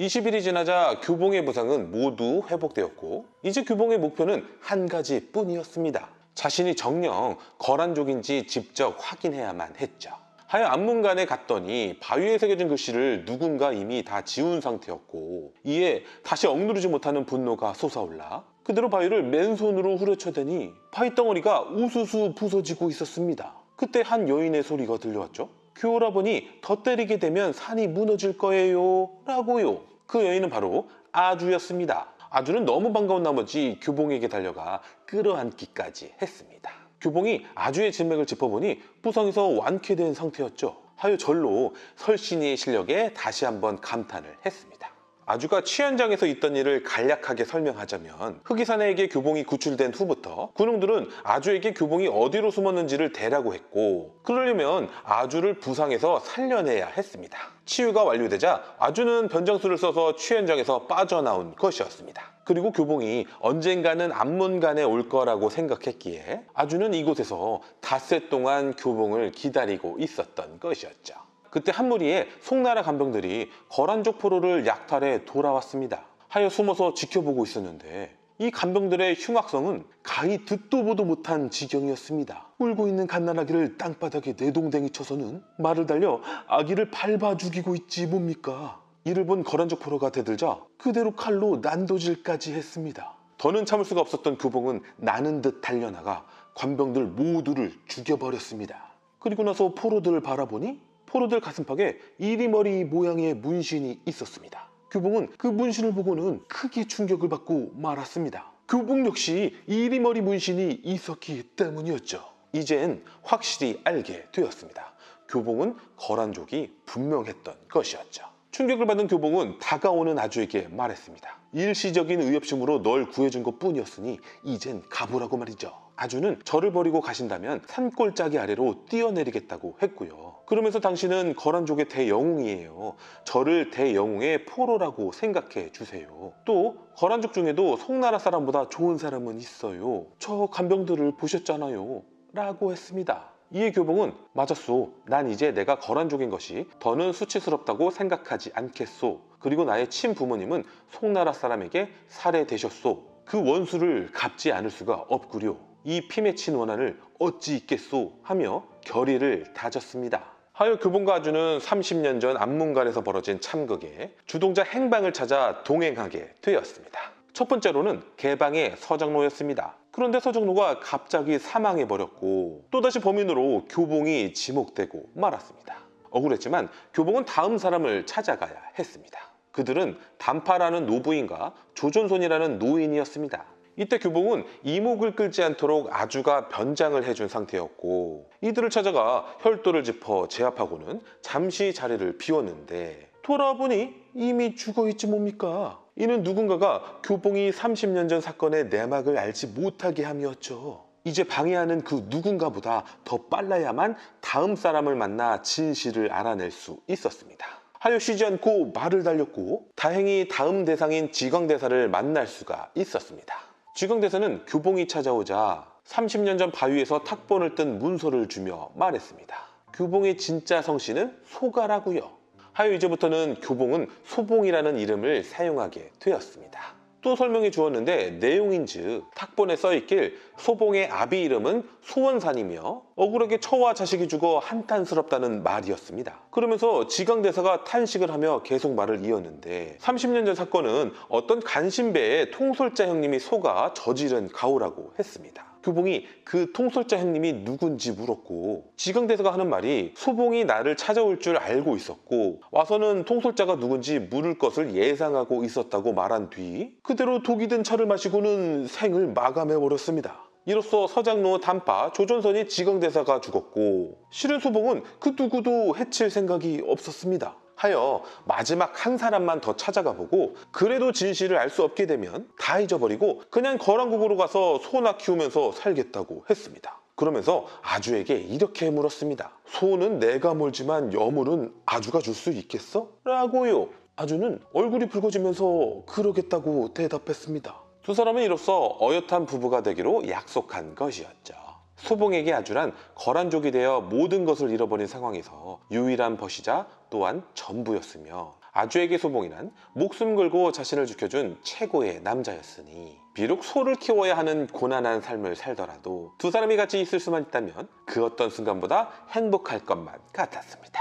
20일이 지나자 교봉의 부상은 모두 회복되었고 이제 교봉의 목표는 한 가지뿐이었습니다. 자신이 정녕 거란족인지 직접 확인해야만 했죠. 하여 안문관에 갔더니 바위에 새겨진 글씨를 누군가 이미 다 지운 상태였고 이에 다시 억누르지 못하는 분노가 솟아올라 그대로 바위를 맨손으로 후려쳐대니 바위 덩어리가 우수수 부서지고 있었습니다. 그때 한 여인의 소리가 들려왔죠. 교오라버니 더 때리게 되면 산이 무너질 거예요 라고요. 그 여인은 바로 아주였습니다. 아주는 너무 반가운 나머지 교봉에게 달려가 끌어안기까지 했습니다. 교봉이 아주의 진맥을 짚어보니 부상에서 완쾌된 상태였죠. 하여 절로 설신이의 실력에 다시 한번 감탄을 했습니다. 아주가 취현장에서 있던 일을 간략하게 설명하자면 흑이사내에게 교봉이 구출된 후부터 군웅들은 아주에게 교봉이 어디로 숨었는지를 대라고 했고 그러려면 아주를 부상에서 살려내야 했습니다. 치유가 완료되자 아주는 변장수를 써서 취현장에서 빠져나온 것이었습니다. 그리고 교봉이 언젠가는 안문관에 올 거라고 생각했기에 아주는 이곳에서 닷새 동안 교봉을 기다리고 있었던 것이었죠. 그때 한 무리의 송나라 간병들이 거란족 포로를 약탈해 돌아왔습니다. 하여 숨어서 지켜보고 있었는데 이 간병들의 흉악성은 가히 듣도 보도 못한 지경이었습니다. 울고 있는 갓난아기를 땅바닥에 내동댕이 쳐서는 말을 달려 아기를 밟아 죽이고 있지 뭡니까? 이를 본 거란족 포로가 대들자 그대로 칼로 난도질까지 했습니다. 더는 참을 수가 없었던 교봉은 나는 듯 달려나가 관병들 모두를 죽여버렸습니다. 그리고 나서 포로들을 바라보니 포로들 가슴팍에 이리머리 모양의 문신이 있었습니다. 교봉은 그 문신을 보고는 크게 충격을 받고 말았습니다. 교봉 역시 이리머리 문신이 있었기 때문이었죠. 이젠 확실히 알게 되었습니다. 교봉은 거란족이 분명했던 것이었죠. 충격을 받은 교봉은 다가오는 아주에게 말했습니다. 일시적인 의협심으로 널 구해준 것뿐이었으니 이젠 가보라고 말이죠. 아주는 저를 버리고 가신다면 산골짜기 아래로 뛰어내리겠다고 했고요. 그러면서 당신은 거란족의 대영웅이에요. 저를 대영웅의 포로라고 생각해 주세요. 또 거란족 중에도 송나라 사람보다 좋은 사람은 있어요. 저 간병들을 보셨잖아요. 라고 했습니다. 이에 교봉은 맞았소. 난 이제 내가 거란족인 것이 더는 수치스럽다고 생각하지 않겠소. 그리고 나의 친부모님은 송나라 사람에게 살해되셨소. 그 원수를 갚지 않을 수가 없구려. 이 피 맺힌 원한을 어찌 있겠소 하며 결의를 다졌습니다. 하여 교봉과 아주는 30년 전 안문관에서 벌어진 참극에 주동자 행방을 찾아 동행하게 되었습니다. 첫 번째로는 개방의 서장로였습니다. 그런데 서장로가 갑자기 사망해버렸고 또다시 범인으로 교봉이 지목되고 말았습니다. 억울했지만 교봉은 다음 사람을 찾아가야 했습니다. 그들은 단파라는 노부인과 조존손이라는 노인이었습니다. 이때 교봉은 이목을 끌지 않도록 아주가 변장을 해준 상태였고 이들을 찾아가 혈도를 짚어 제압하고는 잠시 자리를 비웠는데 돌아보니 이미 죽어있지 뭡니까? 이는 누군가가 교봉이 30년 전 사건의 내막을 알지 못하게 함이었죠. 이제 방해하는 그 누군가보다 더 빨라야만 다음 사람을 만나 진실을 알아낼 수 있었습니다. 하여 쉬지 않고 말을 달렸고 다행히 다음 대상인 지광대사를 만날 수가 있었습니다. 지광대사는 교봉이 찾아오자 30년 전 바위에서 탁본을 뜬 문서를 주며 말했습니다. 교봉의 진짜 성씨는 소가라고요. 하여 이제부터는 교봉은 소봉이라는 이름을 사용하게 되었습니다. 또 설명해 주었는데 내용인즉 탁본에 써있길 소봉의 아비 이름은 소원산이며 억울하게 처와 자식이 죽어 한탄스럽다는 말이었습니다. 그러면서 지광대사가 탄식을 하며 계속 말을 이었는데 30년 전 사건은 어떤 간신배의 통솔자 형님이 속아 저지른 가오라고 했습니다. 교봉이 그 통솔자 형님이 누군지 물었고 지광대사가 하는 말이 소봉이 나를 찾아올 줄 알고 있었고 와서는 통솔자가 누군지 물을 것을 예상하고 있었다고 말한 뒤 그대로 독이 든 차를 마시고는 생을 마감해버렸습니다. 이로써 서장로, 단파, 조존선이 지광대사가 죽었고 실은 소봉은 그 누구도 해칠 생각이 없었습니다. 하여 마지막 한 사람만 더 찾아가 보고 그래도 진실을 알 수 없게 되면 다 잊어버리고 그냥 거란국으로 가서 소나 키우면서 살겠다고 했습니다. 그러면서 아주에게 이렇게 물었습니다. 소는 내가 몰지만 여물은 아주가 줄 수 있겠어? 라고요. 아주는 얼굴이 붉어지면서 그러겠다고 대답했습니다. 두 사람은 이로써 어엿한 부부가 되기로 약속한 것이었죠. 소봉에게 아주란 거란족이 되어 모든 것을 잃어버린 상황에서 유일한 벗이자 또한 전부였으며 아주에게 소봉이란 목숨 걸고 자신을 지켜준 최고의 남자였으니 비록 소를 키워야 하는 고난한 삶을 살더라도 두 사람이 같이 있을 수만 있다면 그 어떤 순간보다 행복할 것만 같았습니다.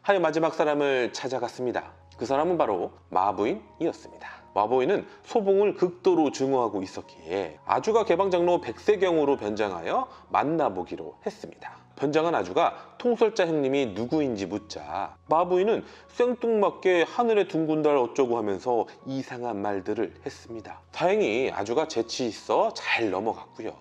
하여 마지막 사람을 찾아갔습니다. 그 사람은 바로 마부인이었습니다. 마부인은 소봉을 극도로 증오하고 있었기에 아주가 개방장로 백세경으로 변장하여 만나보기로 했습니다. 변장한 아주가 통솔자 형님이 누구인지 묻자 마부인은 생뚱맞게 하늘의 둥근 달 어쩌고 하면서 이상한 말들을 했습니다. 다행히 아주가 재치 있어 잘 넘어갔고요.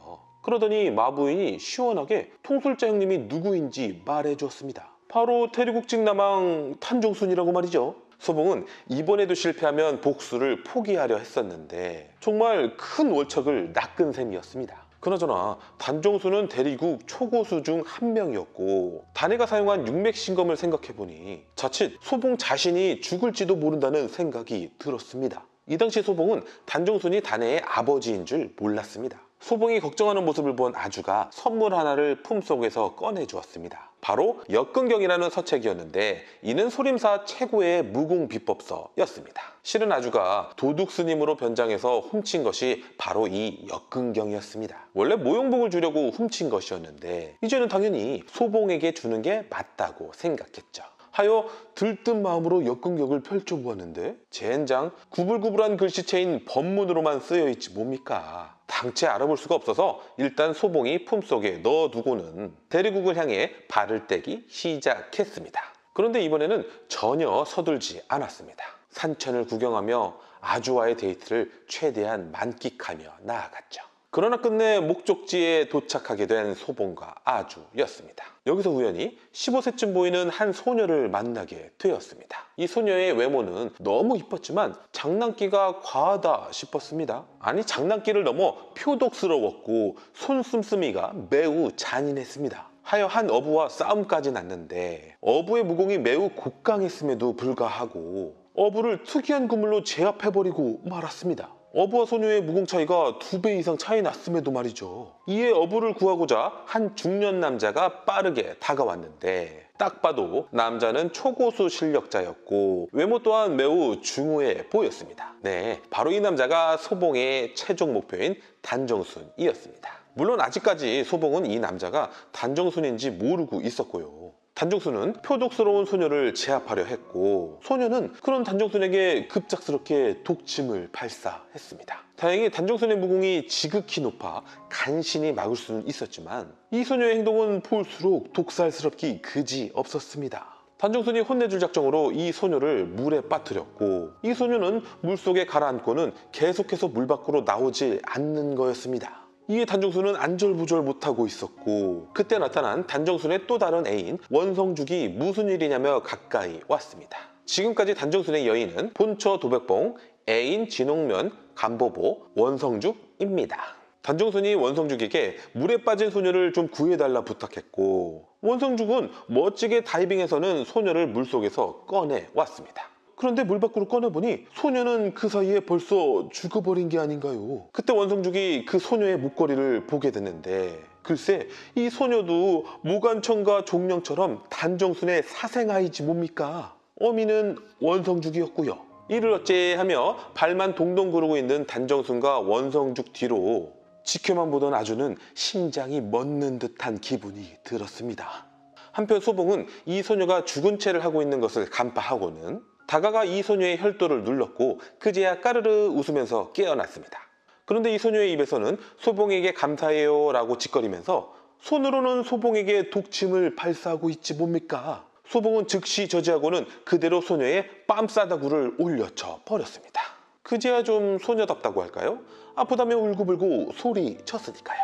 그러더니 마부인이 시원하게 통솔자 형님이 누구인지 말해주었습니다. 바로 태리국직 남왕 탄종순이라고 말이죠. 소봉은 이번에도 실패하면 복수를 포기하려 했었는데 정말 큰 월척을 낚은 셈이었습니다. 그나저나 단종수는 대리국 초고수 중 한 명이었고 단해가 사용한 육맥신검을 생각해보니 자칫 소봉 자신이 죽을지도 모른다는 생각이 들었습니다. 이 당시 소봉은 단종순이 단해의 아버지인 줄 몰랐습니다. 소봉이 걱정하는 모습을 본 아주가 선물 하나를 품속에서 꺼내주었습니다. 바로 역근경이라는 서책이었는데 이는 소림사 최고의 무공비법서였습니다. 실은 아주가 도둑스님으로 변장해서 훔친 것이 바로 이 역근경이었습니다. 원래 모형복을 주려고 훔친 것이었는데 이제는 당연히 소봉에게 주는 게 맞다고 생각했죠. 하여 들뜬 마음으로 역근경을 펼쳐보았는데 젠장 구불구불한 글씨체인 법문으로만 쓰여있지 뭡니까. 당체 알아볼 수가 없어서 일단 소봉이 품속에 넣어두고는 대리국을 향해 발을 떼기 시작했습니다. 그런데 이번에는 전혀 서둘지 않았습니다. 산천을 구경하며 아주와의 데이트를 최대한 만끽하며 나아갔죠. 그러나 끝내 목적지에 도착하게 된 소봉과 아주였습니다. 여기서 우연히 15세쯤 보이는 한 소녀를 만나게 되었습니다. 이 소녀의 외모는 너무 이뻤지만 장난기가 과하다 싶었습니다. 아니 장난기를 넘어 표독스러웠고 손씀씀이가 매우 잔인했습니다. 하여 한 어부와 싸움까지 났는데 어부의 무공이 매우 곡강했음에도 불구하고 어부를 특이한 그물로 제압해버리고 말았습니다. 어부와 소녀의 무공 차이가 2배 이상 차이 났음에도 말이죠. 이에 어부를 구하고자 한 중년 남자가 빠르게 다가왔는데 딱 봐도 남자는 초고수 실력자였고 외모 또한 매우 중후해 보였습니다. 네, 바로 이 남자가 소봉의 최종 목표인 단정순이었습니다. 물론 아직까지 소봉은 이 남자가 단정순인지 모르고 있었고요. 단정순은 표독스러운 소녀를 제압하려 했고 소녀는 그런 단정순에게 급작스럽게 독침을 발사했습니다. 다행히 단정순의 무공이 지극히 높아 간신히 막을 수는 있었지만 이 소녀의 행동은 볼수록 독살스럽기 그지 없었습니다. 단정순이 혼내줄 작정으로 이 소녀를 물에 빠뜨렸고 이 소녀는 물속에 가라앉고는 계속해서 물 밖으로 나오지 않는 거였습니다. 이에 단정순은 안절부절 못하고 있었고 그때 나타난 단정순의 또 다른 애인 원성죽이 무슨 일이냐며 가까이 왔습니다. 지금까지 단정순의 여인은 본처 도백봉, 애인 진홍면, 간보보, 원성죽입니다. 단정순이 원성죽에게 물에 빠진 소녀를 좀 구해달라 부탁했고 원성죽은 멋지게 다이빙해서는 소녀를 물속에서 꺼내왔습니다. 그런데 물 밖으로 꺼내보니 소녀는 그 사이에 벌써 죽어버린 게 아닌가요? 그때 원성죽이 그 소녀의 목걸이를 보게 됐는데 글쎄 이 소녀도 모간청과 종령처럼 단정순의 사생아이지 뭡니까? 어미는 원성죽이었고요. 이를 어찌하며 발만 동동 구르고 있는 단정순과 원성죽 뒤로 지켜만 보던 아주는 심장이 멎는 듯한 기분이 들었습니다. 한편 소봉은 이 소녀가 죽은 채를 하고 있는 것을 간파하고는 다가가 이 소녀의 혈도를 눌렀고 그제야 까르르 웃으면서 깨어났습니다. 그런데 이 소녀의 입에서는 소봉에게 감사해요 라고 짓거리면서 손으로는 소봉에게 독침을 발사하고 있지 뭡니까? 소봉은 즉시 저지하고는 그대로 소녀의 뺨싸다구를 올려쳐 버렸습니다. 그제야 좀 소녀답다고 할까요? 아프다며 울고불고 소리쳤으니까요.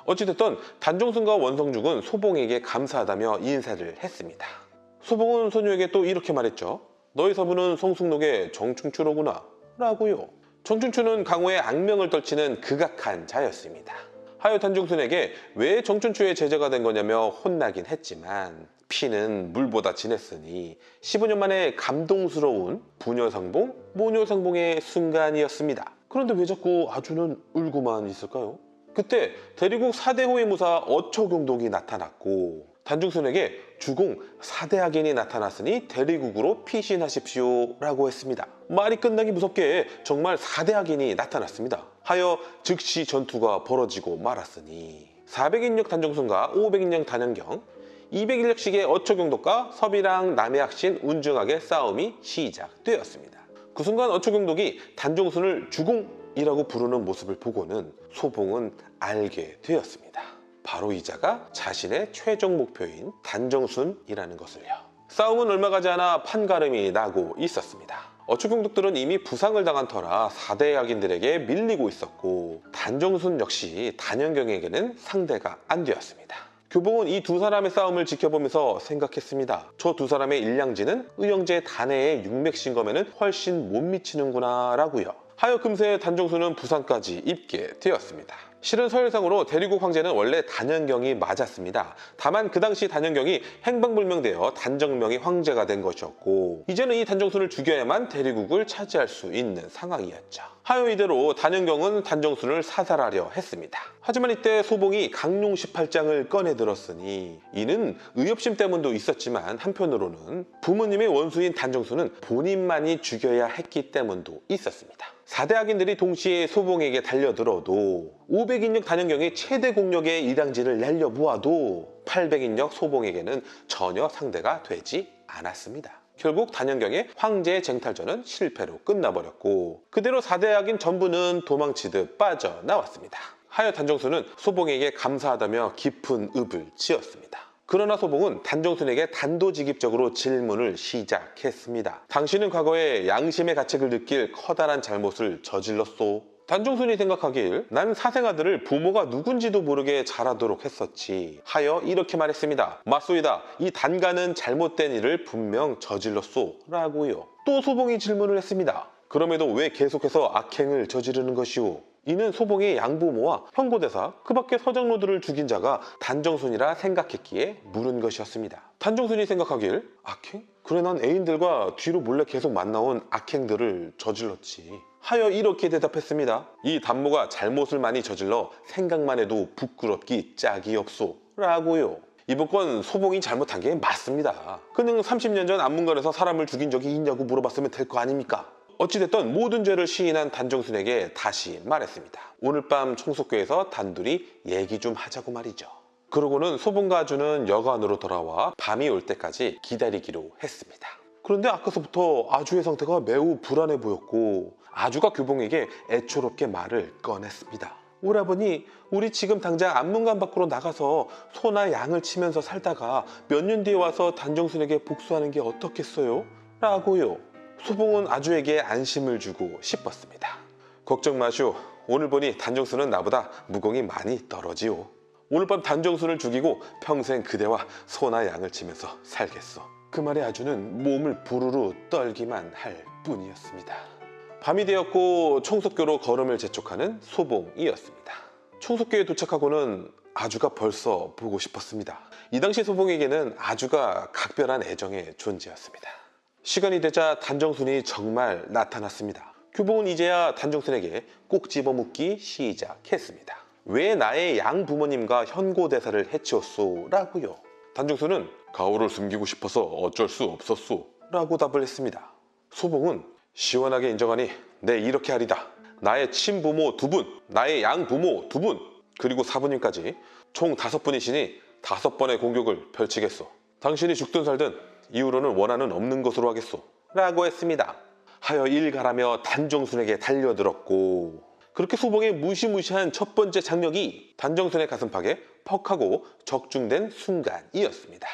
어찌됐든 단정순과 원성죽은 소봉에게 감사하다며 인사를 했습니다. 소봉은 소녀에게 또 이렇게 말했죠. 너희 서부는 송숙록의 정충추로구나 라고요. 정충추는 강호의 악명을 떨치는 극악한 자였습니다. 하여 단종순에게 왜 정춘추의 제자가 된 거냐며 혼나긴 했지만 피는 물보다 진했으니 15년 만에 감동스러운 부녀상봉, 모녀상봉의 순간이었습니다. 그런데 왜 자꾸 아주는 울고만 있을까요? 그때 대리국 4대 호위무사 어초경독이 나타났고 단중순에게 주공 4대 악인이 나타났으니 대리국으로 피신하십시오 라고 했습니다. 말이 끝나기 무섭게 정말 4대 악인이 나타났습니다. 하여 즉시 전투가 벌어지고 말았으니 400인력 단정순과 500인력 단연경, 200인력씩의 어초경독과 서비랑 남해학신 운중하게 싸움이 시작되었습니다. 그 순간 어초경독이 단정순을 주공이라고 부르는 모습을 보고는 소봉은 알게 되었습니다. 바로 이 자가 자신의 최종 목표인 단정순이라는 것을요. 싸움은 얼마 가지 않아 판가름이 나고 있었습니다. 어초경독들은 이미 부상을 당한 터라 4대 악인들에게 밀리고 있었고 단정순 역시 단연경에게는 상대가 안 되었습니다. 교봉은 이 두 사람의 싸움을 지켜보면서 생각했습니다. 저 두 사람의 일량지는 의형제 단해의 육맥신검에는 훨씬 못 미치는구나 라고요. 하여 금세 단정순은 부상까지 입게 되었습니다. 실은 서열상으로 대리국 황제는 원래 단연경이 맞았습니다. 다만 그 당시 단연경이 행방불명되어 단정명이 황제가 된 것이었고 이제는 이 단정순을 죽여야만 대리국을 차지할 수 있는 상황이었죠. 하여 이대로 단연경은 단정순을 사살하려 했습니다. 하지만 이때 소봉이 강룡 18장을 꺼내 들었으니 이는 의협심 때문도 있었지만 한편으로는 부모님의 원수인 단정순은 본인만이 죽여야 했기 때문도 있었습니다. 4대 악인들이 동시에 소봉에게 달려들어도 500인력 단연경이 최대 공력의 일량지를 날려보아도 800인력 소봉에게는 전혀 상대가 되지 않았습니다. 결국 단연경의 황제 쟁탈전은 실패로 끝나버렸고 그대로 4대 악인 전부는 도망치듯 빠져나왔습니다. 하여 단정순은 소봉에게 감사하다며 깊은 읍을 지었습니다. 그러나 소봉은 단정순에게 단도직입적으로 질문을 시작했습니다. 당신은 과거에 양심의 가책을 느낄 커다란 잘못을 저질렀소? 단정순이 생각하길 난 사생아들을 부모가 누군지도 모르게 자라도록 했었지 하여 이렇게 말했습니다. 맞소이다. 이 단가는 잘못된 일을 분명 저질렀소 라고요. 또 소봉이 질문을 했습니다. 그럼에도 왜 계속해서 악행을 저지르는 것이오? 이는 소봉의 양부모와 형고대사 그 밖의 서장로들을 죽인 자가 단정순이라 생각했기에 물은 것이었습니다. 단정순이 생각하길 악행? 그래 난 애인들과 뒤로 몰래 계속 만나온 악행들을 저질렀지 하여 이렇게 대답했습니다. 이 단모가 잘못을 많이 저질러 생각만 해도 부끄럽기 짝이 없소 라고요. 이번 건 소봉이 잘못한 게 맞습니다. 그냥 30년 전 안문관에서 사람을 죽인 적이 있냐고 물어봤으면 될 거 아닙니까? 어찌됐든 모든 죄를 시인한 단정순에게 다시 말했습니다. 오늘 밤 총속교에서 단둘이 얘기 좀 하자고 말이죠. 그러고는 소봉과 아주는 여관으로 돌아와 밤이 올 때까지 기다리기로 했습니다. 그런데 아까서부터 아주의 상태가 매우 불안해 보였고 아주가 교봉에게 애초롭게 말을 꺼냈습니다. 오라버니, 우리 지금 당장 안문관 밖으로 나가서 소나 양을 치면서 살다가 몇 년 뒤에 와서 단정순에게 복수하는 게 어떻겠어요? 라고요. 소봉은 아주에게 안심을 주고 싶었습니다. 걱정 마시오. 오늘 보니 단정순은 나보다 무공이 많이 떨어지오. 오늘 밤 단정순을 죽이고 평생 그대와 소나 양을 치면서 살겠소. 그 말에 아주는 몸을 부르르 떨기만 할 뿐이었습니다. 밤이 되었고 총속교로 걸음을 재촉하는 소봉이었습니다. 총속교에 도착하고는 아주가 벌써 보고 싶었습니다. 이 당시 소봉에게는 아주가 각별한 애정의 존재였습니다. 시간이 되자 단정순이 정말 나타났습니다. 교봉은 이제야 단정순에게 꼭 집어묻기 시작했습니다. 왜 나의 양 부모님과 현고대사를 해치웠소? 라고요. 단정순은 가오를 숨기고 싶어서 어쩔 수 없었소 라고 답을 했습니다. 소봉은 시원하게 인정하니 네 이렇게 하리다. 나의 친부모 2분, 나의 양부모 2분, 그리고 사부님까지 총 5분이시니 5번의 공격을 펼치겠소. 당신이 죽든 살든 이후로는 원한은 없는 것으로 하겠소 라고 했습니다. 하여 일가라며 단정순에게 달려들었고 그렇게 소봉의 무시무시한 첫 번째 장력이 단정순의 가슴팍에 퍽 하고 적중된 순간이었습니다.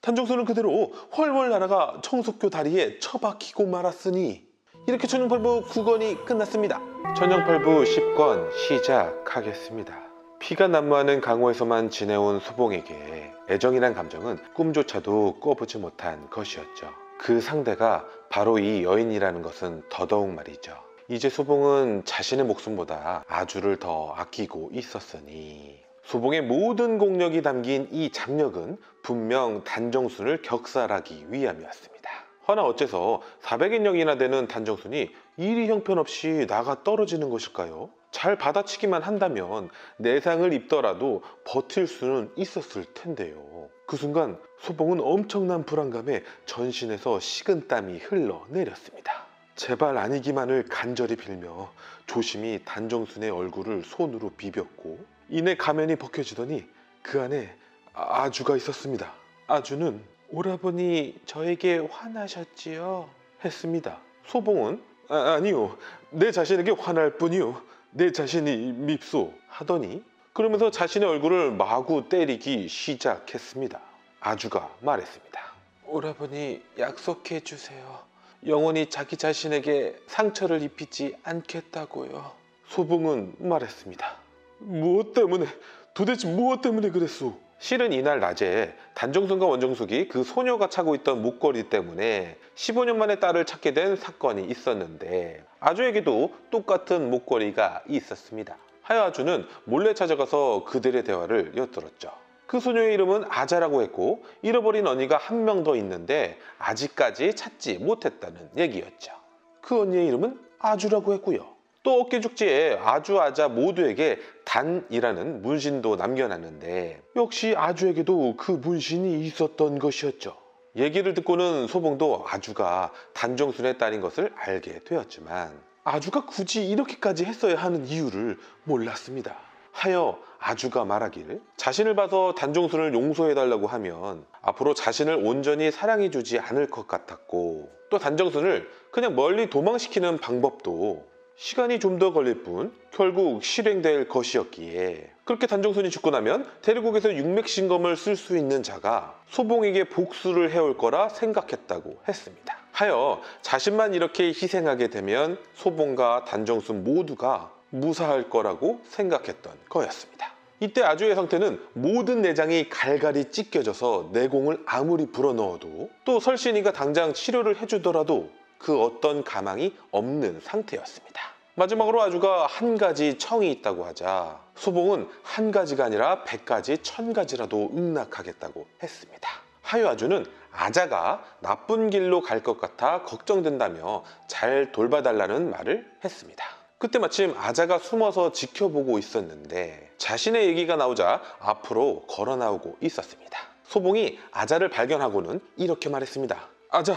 단정순은 그대로 훨훨 날아가 청속교 다리에 처박히고 말았으니 이렇게 천연팔부 9권이 끝났습니다. 천연팔부 10권 시작하겠습니다. 피가 난무하는 강호에서만 지내온 소봉에게 애정이란 감정은 꿈조차도 꿔보지 못한 것이었죠. 그 상대가 바로 이 여인이라는 것은 더더욱 말이죠. 이제 소봉은 자신의 목숨보다 아주를 더 아끼고 있었으니 소봉의 모든 공력이 담긴 이 장력은 분명 단정순을 격살하기 위함이었습니다. 허나 어째서 400인력이나 되는 단정순이 이리 형편없이 나가 떨어지는 것일까요? 잘 받아치기만 한다면 내상을 입더라도 버틸 수는 있었을 텐데요. 그 순간 소봉은 엄청난 불안감에 전신에서 식은땀이 흘러내렸습니다. 제발 아니기만을 간절히 빌며 조심히 단정순의 얼굴을 손으로 비볐고 이내 가면이 벗겨지더니 그 안에 아주가 있었습니다. 아주는 오라버니 저에게 화나셨지요? 했습니다. 소봉은 아니요, 내 자신에게 화날 뿐이요, 내 자신이 밉소 하더니 그러면서 자신의 얼굴을 마구 때리기 시작했습니다. 아주가 말했습니다. 오라버니 약속해 주세요. 영원히 자기 자신에게 상처를 입히지 않겠다고요. 소봉은 말했습니다. 무엇 때문에, 도대체 무엇 때문에 그랬소? 실은 이날 낮에 단정순과 원정숙이 그 소녀가 차고 있던 목걸이 때문에 15년 만에 딸을 찾게 된 사건이 있었는데 아주에게도 똑같은 목걸이가 있었습니다. 하여 아주는 몰래 찾아가서 그들의 대화를 엿들었죠. 그 소녀의 이름은 아자라고 했고 잃어버린 언니가 한 명 더 있는데 아직까지 찾지 못했다는 얘기였죠. 그 언니의 이름은 아주라고 했고요. 또 어깨죽지에 아주 아자 모두에게 단이라는 문신도 남겨놨는데 역시 아주에게도 그 문신이 있었던 것이었죠. 얘기를 듣고는 소봉도 아주가 단정순의 딸인 것을 알게 되었지만 아주가 굳이 이렇게까지 했어야 하는 이유를 몰랐습니다. 하여 아주가 말하길 자신을 봐서 단정순을 용서해달라고 하면 앞으로 자신을 온전히 사랑해주지 않을 것 같았고 또 단정순을 그냥 멀리 도망시키는 방법도 시간이 좀 더 걸릴 뿐 결국 실행될 것이었기에 그렇게 단정순이 죽고 나면 대리국에서 육맥신검을 쓸 수 있는 자가 소봉에게 복수를 해올 거라 생각했다고 했습니다. 하여 자신만 이렇게 희생하게 되면 소봉과 단정순 모두가 무사할 거라고 생각했던 거였습니다. 이때 아주의 상태는 모든 내장이 갈갈이 찢겨져서 내공을 아무리 불어넣어도 또 설신이가 당장 치료를 해주더라도 그 어떤 가망이 없는 상태였습니다. 마지막으로 아주가 한 가지 청이 있다고 하자 소봉은 한 가지가 아니라 100가지, 1000가지라도 응낙하겠다고 했습니다. 하여 아주는 아자가 나쁜 길로 갈 것 같아 걱정된다며 잘 돌봐달라는 말을 했습니다. 그때 마침 아자가 숨어서 지켜보고 있었는데 자신의 얘기가 나오자 앞으로 걸어 나오고 있었습니다. 소봉이 아자를 발견하고는 이렇게 말했습니다. 아자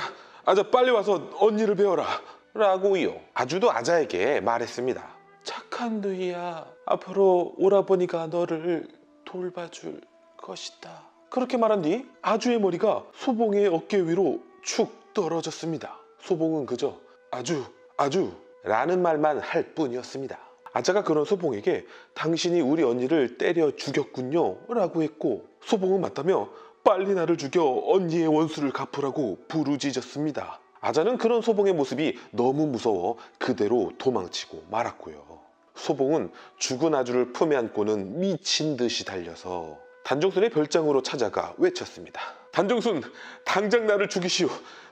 빨리 와서 언니를 배워라 라고요. 아주도 아자에게 말했습니다. 착한 누이야, 앞으로 오라버니가 너를 돌봐줄 것이다. 그렇게 말한 뒤 아주의 머리가 소봉의 어깨 위로 축 떨어졌습니다. 소봉은 그저 아주 라는 말만 할 뿐이었습니다. 아자가 그런 소봉에게 당신이 우리 언니를 때려 죽였군요 라고 했고 소봉은 맞다며 빨리 나를 죽여 언니의 원수를 갚으라고 부르짖었습니다. 아자는 그런 소봉의 모습이 너무 무서워 그대로 도망치고 말았고요. 소봉은 죽은 아주를 품에 안고는 미친 듯이 달려서 단정순의 별장으로 찾아가 외쳤습니다. 단정순, 당장 나를 죽이시오.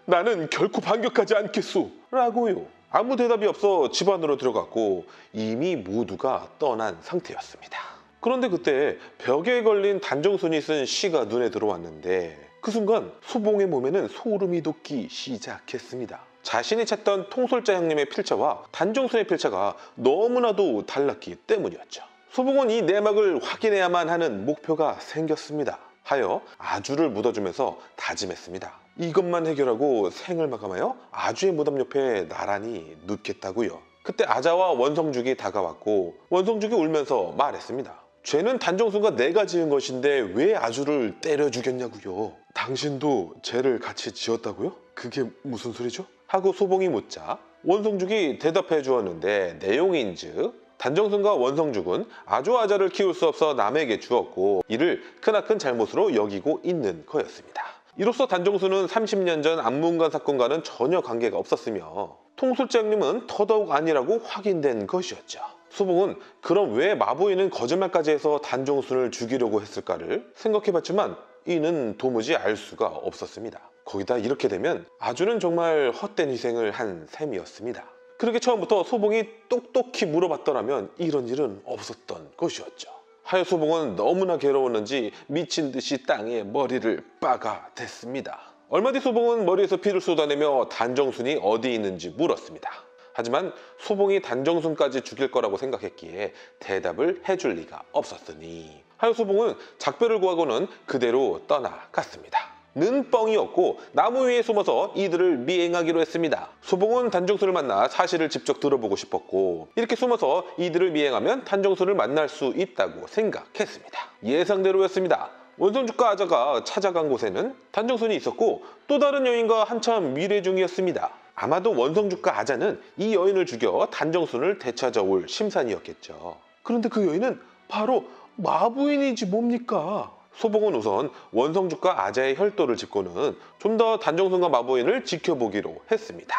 나는 결코 반격하지 않겠소 라고요. 아무 대답이 없어 집 안으로 들어갔고 이미 모두가 떠난 상태였습니다. 그런데 그때 벽에 걸린 단정순이 쓴 시가 눈에 들어왔는데 그 순간 소봉의 몸에는 소름이 돋기 시작했습니다. 자신이 찾던 통솔자 형님의 필체와 단정순의 필체가 너무나도 달랐기 때문이었죠. 소봉은 이 내막을 확인해야만 하는 목표가 생겼습니다. 하여 아주를 묻어주면서 다짐했습니다. 이것만 해결하고 생을 마감하여 아주의 무덤 옆에 나란히 눕겠다고요. 그때 아자와 원성죽이 다가왔고 원성죽이 울면서 말했습니다. 죄는 단정순과 내가 지은 것인데 왜 아주를 때려 죽였냐고요. 당신도 죄를 같이 지었다고요? 그게 무슨 소리죠? 하고 소봉이 묻자 원성죽이 대답해 주었는데 내용인즉 단정순과 원성죽은 아주 아자를 키울 수 없어 남에게 주었고 이를 크나큰 잘못으로 여기고 있는 거였습니다. 이로써 단정순은 30년 전 안문관 사건과는 전혀 관계가 없었으며 통솔자 형님은 더더욱 아니라고 확인된 것이었죠. 소봉은 그럼 왜 마부인은 거짓말까지 해서 단정순을 죽이려고 했을까를 생각해봤지만 이는 도무지 알 수가 없었습니다. 거기다 이렇게 되면 아주는 정말 헛된 희생을 한 셈이었습니다. 그렇게 처음부터 소봉이 똑똑히 물어봤더라면 이런 일은 없었던 것이었죠. 하여 소봉은 너무나 괴로웠는지 미친 듯이 땅에 머리를 박아댔습니다. 얼마 뒤 소봉은 머리에서 피를 쏟아내며 단정순이 어디 있는지 물었습니다. 하지만 소봉이 단정순까지 죽일 거라고 생각했기에 대답을 해줄 리가 없었으니 하여 소봉은 작별을 구하고는 그대로 떠나갔습니다. 는 뻥이었고 나무 위에 숨어서 이들을 미행하기로 했습니다. 소봉은 단정순을 만나 사실을 직접 들어보고 싶었고 이렇게 숨어서 이들을 미행하면 단정순을 만날 수 있다고 생각했습니다. 예상대로였습니다. 원성주가 아자가 찾아간 곳에는 단정순이 있었고 또 다른 여인과 한참 미래 중이었습니다. 아마도 원성주가 아자는 이 여인을 죽여 단정순을 되찾아올 심산이었겠죠. 그런데 그 여인은 바로 마부인이지 뭡니까? 소봉은 우선 원성주가 아자의 혈도를 짚고는 좀 더 단정순과 마부인을 지켜보기로 했습니다.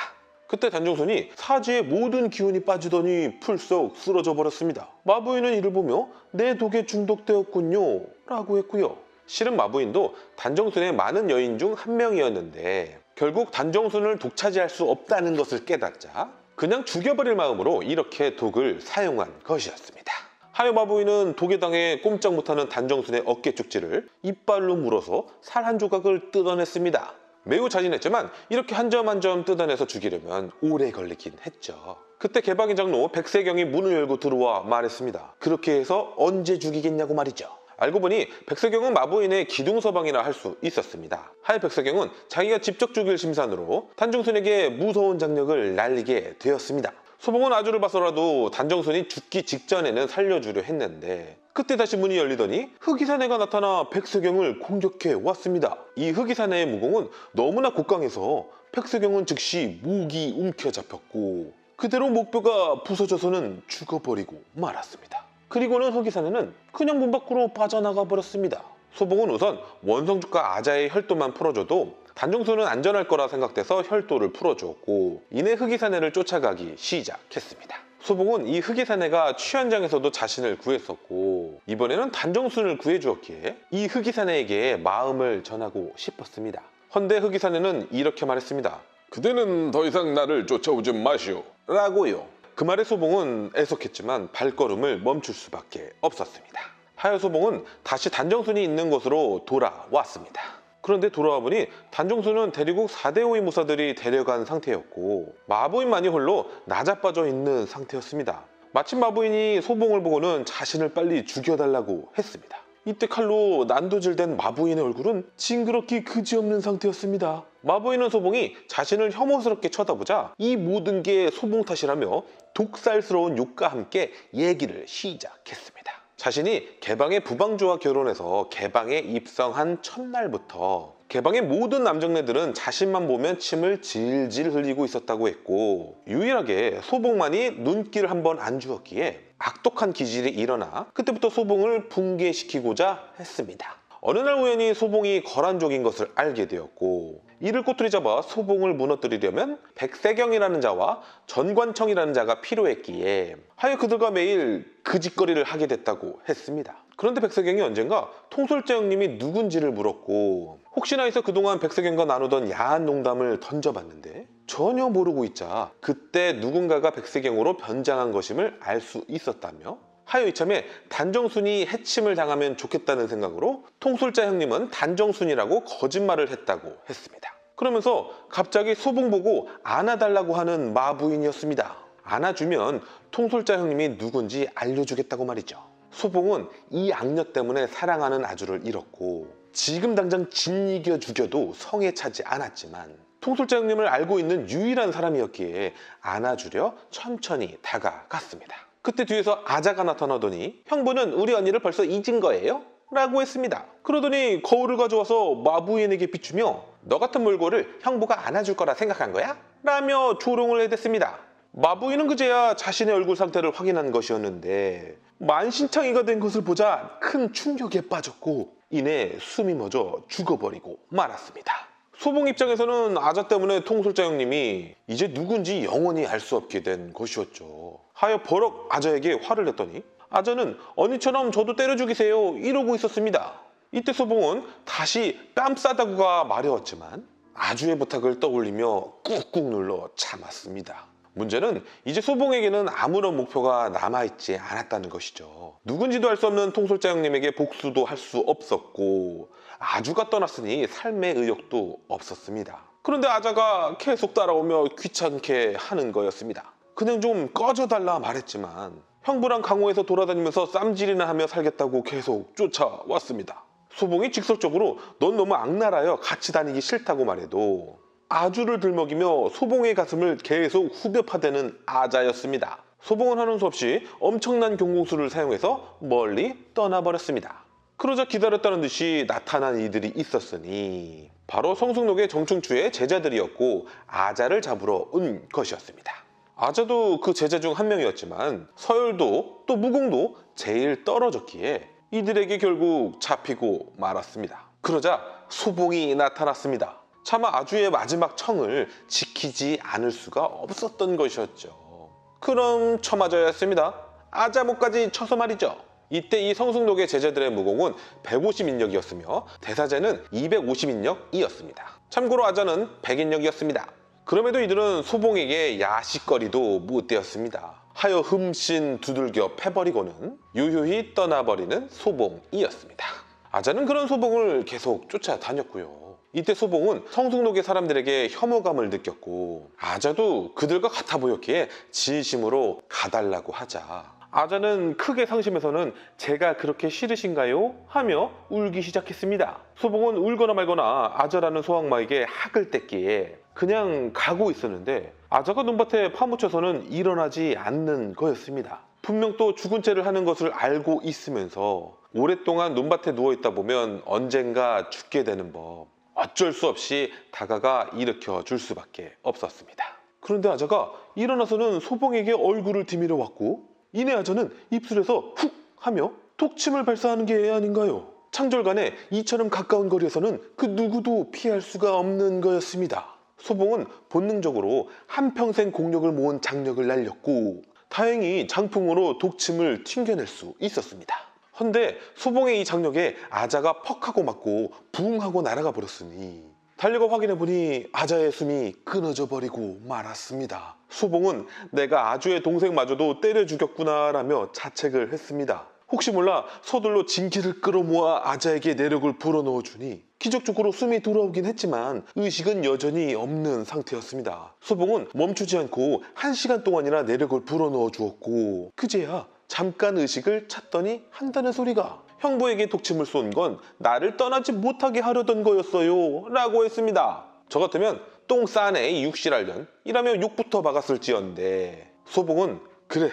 그때 단정순이 사지의 모든 기운이 빠지더니 풀썩 쓰러져 버렸습니다. 마부인은 이를 보며 내 독에 중독되었군요 라고 했고요. 실은 마부인도 단정순의 많은 여인 중 한 명이었는데 결국 단정순을 독차지할 수 없다는 것을 깨닫자 그냥 죽여버릴 마음으로 이렇게 독을 사용한 것이었습니다. 하여 마부인은 독에 당해 꼼짝 못하는 단정순의 어깨 쪽지를 이빨로 물어서 살 한 조각을 뜯어냈습니다. 매우 잔인했지만 이렇게 한 점 한 점 뜯어내서 죽이려면 오래 걸리긴 했죠. 그때 개방의 장로 백세경이 문을 열고 들어와 말했습니다. 그렇게 해서 언제 죽이겠냐고 말이죠. 알고 보니 백세경은 마부인의 기둥서방이라 할 수 있었습니다. 하여 백세경은 자기가 직접 죽일 심산으로 단정순에게 무서운 장력을 날리게 되었습니다. 소봉은 아주를 봐서라도 단정순이 죽기 직전에는 살려주려 했는데 그때 다시 문이 열리더니 흑이사내가 나타나 백세경을 공격해 왔습니다. 이 흑이사내의 무공은 너무나 곡강해서 백세경은 즉시 목이 움켜잡혔고 그대로 목뼈가 부서져서는 죽어버리고 말았습니다. 그리고는 흑이사내는 그냥 문 밖으로 빠져나가 버렸습니다. 소봉은 우선 원성주가 아자의 혈도만 풀어줘도 단정순은 안전할 거라 생각돼서 혈도를 풀어주었고 이내 흑이사내를 쫓아가기 시작했습니다. 소봉은 이 흑이사내가 취현장에서도 자신을 구했었고 이번에는 단정순을 구해주었기에 이 흑이사내에게 마음을 전하고 싶었습니다. 헌데 흑이사내는 이렇게 말했습니다. 그대는 더 이상 나를 쫓아오지 마시오 라고요. 그 말에 소봉은 애석했지만 발걸음을 멈출 수밖에 없었습니다. 하여 소봉은 다시 단정순이 있는 곳으로 돌아왔습니다. 그런데 돌아와 보니 단정순은 대리국 4대5의 무사들이 데려간 상태였고 마부인만이 홀로 나자빠져 있는 상태였습니다. 마침 마부인이 소봉을 보고는 자신을 빨리 죽여달라고 했습니다. 이때 칼로 난도질된 마부인의 얼굴은 징그럽기 그지없는 상태였습니다. 마부인은 소봉이 자신을 혐오스럽게 쳐다보자 이 모든 게 소봉 탓이라며 독살스러운 욕과 함께 얘기를 시작했습니다. 자신이 개방의 부방주와 결혼해서 개방에 입성한 첫날부터 개방의 모든 남정네들은 자신만 보면 침을 질질 흘리고 있었다고 했고 유일하게 소봉만이 눈길을 한번 안 주었기에 악독한 기질이 일어나 그때부터 소봉을 붕괴시키고자 했습니다. 어느 날 우연히 소봉이 거란족인 것을 알게 되었고 이를 꼬투리 잡아 소봉을 무너뜨리려면 백세경이라는 자와 전관청이라는 자가 필요했기에 하여 그들과 매일 그 짓거리를 하게 됐다고 했습니다. 그런데 백세경이 언젠가 통솔자 형님이 누군지를 물었고 혹시나 해서 그동안 백세경과 나누던 야한 농담을 던져봤는데 전혀 모르고 있자 그때 누군가가 백세경으로 변장한 것임을 알 수 있었다며 하여 이참에 단정순이 해침을 당하면 좋겠다는 생각으로 통솔자 형님은 단정순이라고 거짓말을 했다고 했습니다. 그러면서 갑자기 소봉 보고 안아달라고 하는 마부인이었습니다. 안아주면 통솔자 형님이 누군지 알려주겠다고 말이죠. 소봉은 이 악녀 때문에 사랑하는 아주를 잃었고 지금 당장 짓이겨 죽여도 성에 차지 않았지만 통솔자 형님을 알고 있는 유일한 사람이었기에 안아주려 천천히 다가갔습니다. 그때 뒤에서 아자가 나타나더니 형부는 우리 언니를 벌써 잊은 거예요? 라고 했습니다. 그러더니 거울을 가져와서 마부인에게 비추며 너 같은 몰골을 형부가 안아줄 거라 생각한 거야? 라며 조롱을 해댔습니다. 마부인은 그제야 자신의 얼굴 상태를 확인한 것이었는데 만신창이가 된 것을 보자 큰 충격에 빠졌고 이내 숨이 멎어 죽어버리고 말았습니다. 소봉 입장에서는 아자 때문에 통솔자 형님이 이제 누군지 영원히 알 수 없게 된 것이었죠. 하여 버럭 아자에게 화를 냈더니 아자는 언니처럼 저도 때려 죽이세요 이러고 있었습니다. 이때 소봉은 다시 뺨 싸다구가 마려웠지만 아주의 부탁을 떠올리며 꾹꾹 눌러 참았습니다. 문제는 이제 소봉에게는 아무런 목표가 남아있지 않았다는 것이죠. 누군지도 알 수 없는 통솔자 형님에게 복수도 할 수 없었고 아주가 떠났으니 삶의 의욕도 없었습니다. 그런데 아자가 계속 따라오며 귀찮게 하는 거였습니다. 그냥 좀 꺼져달라 말했지만 형부랑 강호에서 돌아다니면서 쌈질이나 하며 살겠다고 계속 쫓아왔습니다. 소봉이 직설적으로 넌 너무 악랄하여 같이 다니기 싫다고 말해도 아주를 들먹이며 소봉의 가슴을 계속 후벼 파대는 아자였습니다. 소봉은 하는 수 없이 엄청난 경공수를 사용해서 멀리 떠나버렸습니다. 그러자 기다렸다는 듯이 나타난 이들이 있었으니 바로 성숙록의 정충추의 제자들이었고 아자를 잡으러 온 것이었습니다. 아자도 그 제자 중 한 명이었지만 서열도 또 무공도 제일 떨어졌기에 이들에게 결국 잡히고 말았습니다. 그러자 소봉이 나타났습니다. 차마 아주의 마지막 청을 지키지 않을 수가 없었던 것이었죠. 그럼 쳐맞아야했습니다. 아자목까지 쳐서 말이죠. 이때 이 성숙록의 제자들의 무공은 150인력이었으며 대사제는 250인력이었습니다. 참고로 아자는 100인력이었습니다. 그럼에도 이들은 소봉에게 야식거리도 못되었습니다. 하여 흠씬 두들겨 패버리고는 유유히 떠나버리는 소봉이었습니다. 아자는 그런 소봉을 계속 쫓아다녔고요. 이때 소봉은 성숙록의 사람들에게 혐오감을 느꼈고 아자도 그들과 같아 보였기에 진심으로 가달라고 하자 아자는 크게 상심해서는 제가 그렇게 싫으신가요? 하며 울기 시작했습니다. 소봉은 울거나 말거나 아자라는 소악마에게 학을 뗐기에 그냥 가고 있었는데 아자가 눈밭에 파묻혀서는 일어나지 않는 거였습니다. 분명 또 죽은 채를 하는 것을 알고 있으면서 오랫동안 눈밭에 누워있다 보면 언젠가 죽게 되는 법 어쩔 수 없이 다가가 일으켜 줄 수밖에 없었습니다. 그런데 아자가 일어나서는 소봉에게 얼굴을 디밀어 왔고 이내 아자는 입술에서 훅 하며 독침을 발사하는 게 아닌가요? 창절간에 이처럼 가까운 거리에서는 그 누구도 피할 수가 없는 거였습니다. 소봉은 본능적으로 한평생 공력을 모은 장력을 날렸고 다행히 장풍으로 독침을 튕겨낼 수 있었습니다. 헌데 소봉의 이 장력에 아자가 퍽 하고 맞고 붕 하고 날아가 버렸으니 달려가 확인해보니 아자의 숨이 끊어져 버리고 말았습니다. 소봉은 내가 아주의 동생마저도 때려 죽였구나 라며 자책을 했습니다. 혹시 몰라 서둘러 진기를 끌어모아 아자에게 내력을 불어넣어주니 기적적으로 숨이 돌아오긴 했지만 의식은 여전히 없는 상태였습니다. 소봉은 멈추지 않고 1시간 동안이나 내력을 불어넣어 주었고 그제야 잠깐 의식을 찾더니 한다는 소리가 형부에게 독침을 쏜 건 나를 떠나지 못하게 하려던 거였어요 라고 했습니다. 저 같으면 똥 싸네 육실할년 이라며 욕부터 박았을지언데 소봉은 그래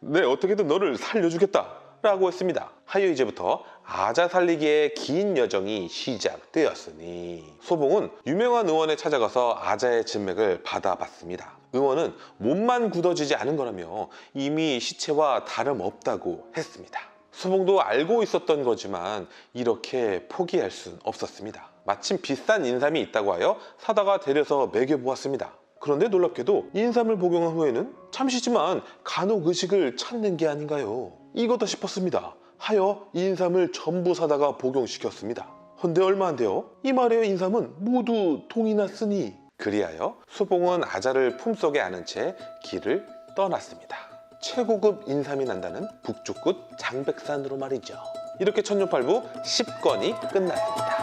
내 어떻게든 너를 살려주겠다 라고 했습니다. 하여 이제부터 아자 살리기의 긴 여정이 시작되었으니 소봉은 유명한 의원에 찾아가서 아자의 진맥을 받아봤습니다. 의원은 몸만 굳어지지 않은 거라며 이미 시체와 다름없다고 했습니다. 소봉도 알고 있었던 거지만 이렇게 포기할 순 없었습니다. 마침 비싼 인삼이 있다고 하여 사다가 데려서 먹여보았습니다. 그런데 놀랍게도 인삼을 복용한 후에는 잠시지만 간혹 의식을 찾는 게 아닌가요? 이거다 싶었습니다. 하여 인삼을 전부 사다가 복용시켰습니다. 헌데 얼마 안 돼요? 이 말의 인삼은 모두 동이 났으니 그리하여 소봉은 아자를 품속에 안은 채 길을 떠났습니다. 최고급 인삼이 난다는 북쪽 끝 장백산으로 말이죠. 이렇게 천년팔부 10건이 끝났습니다.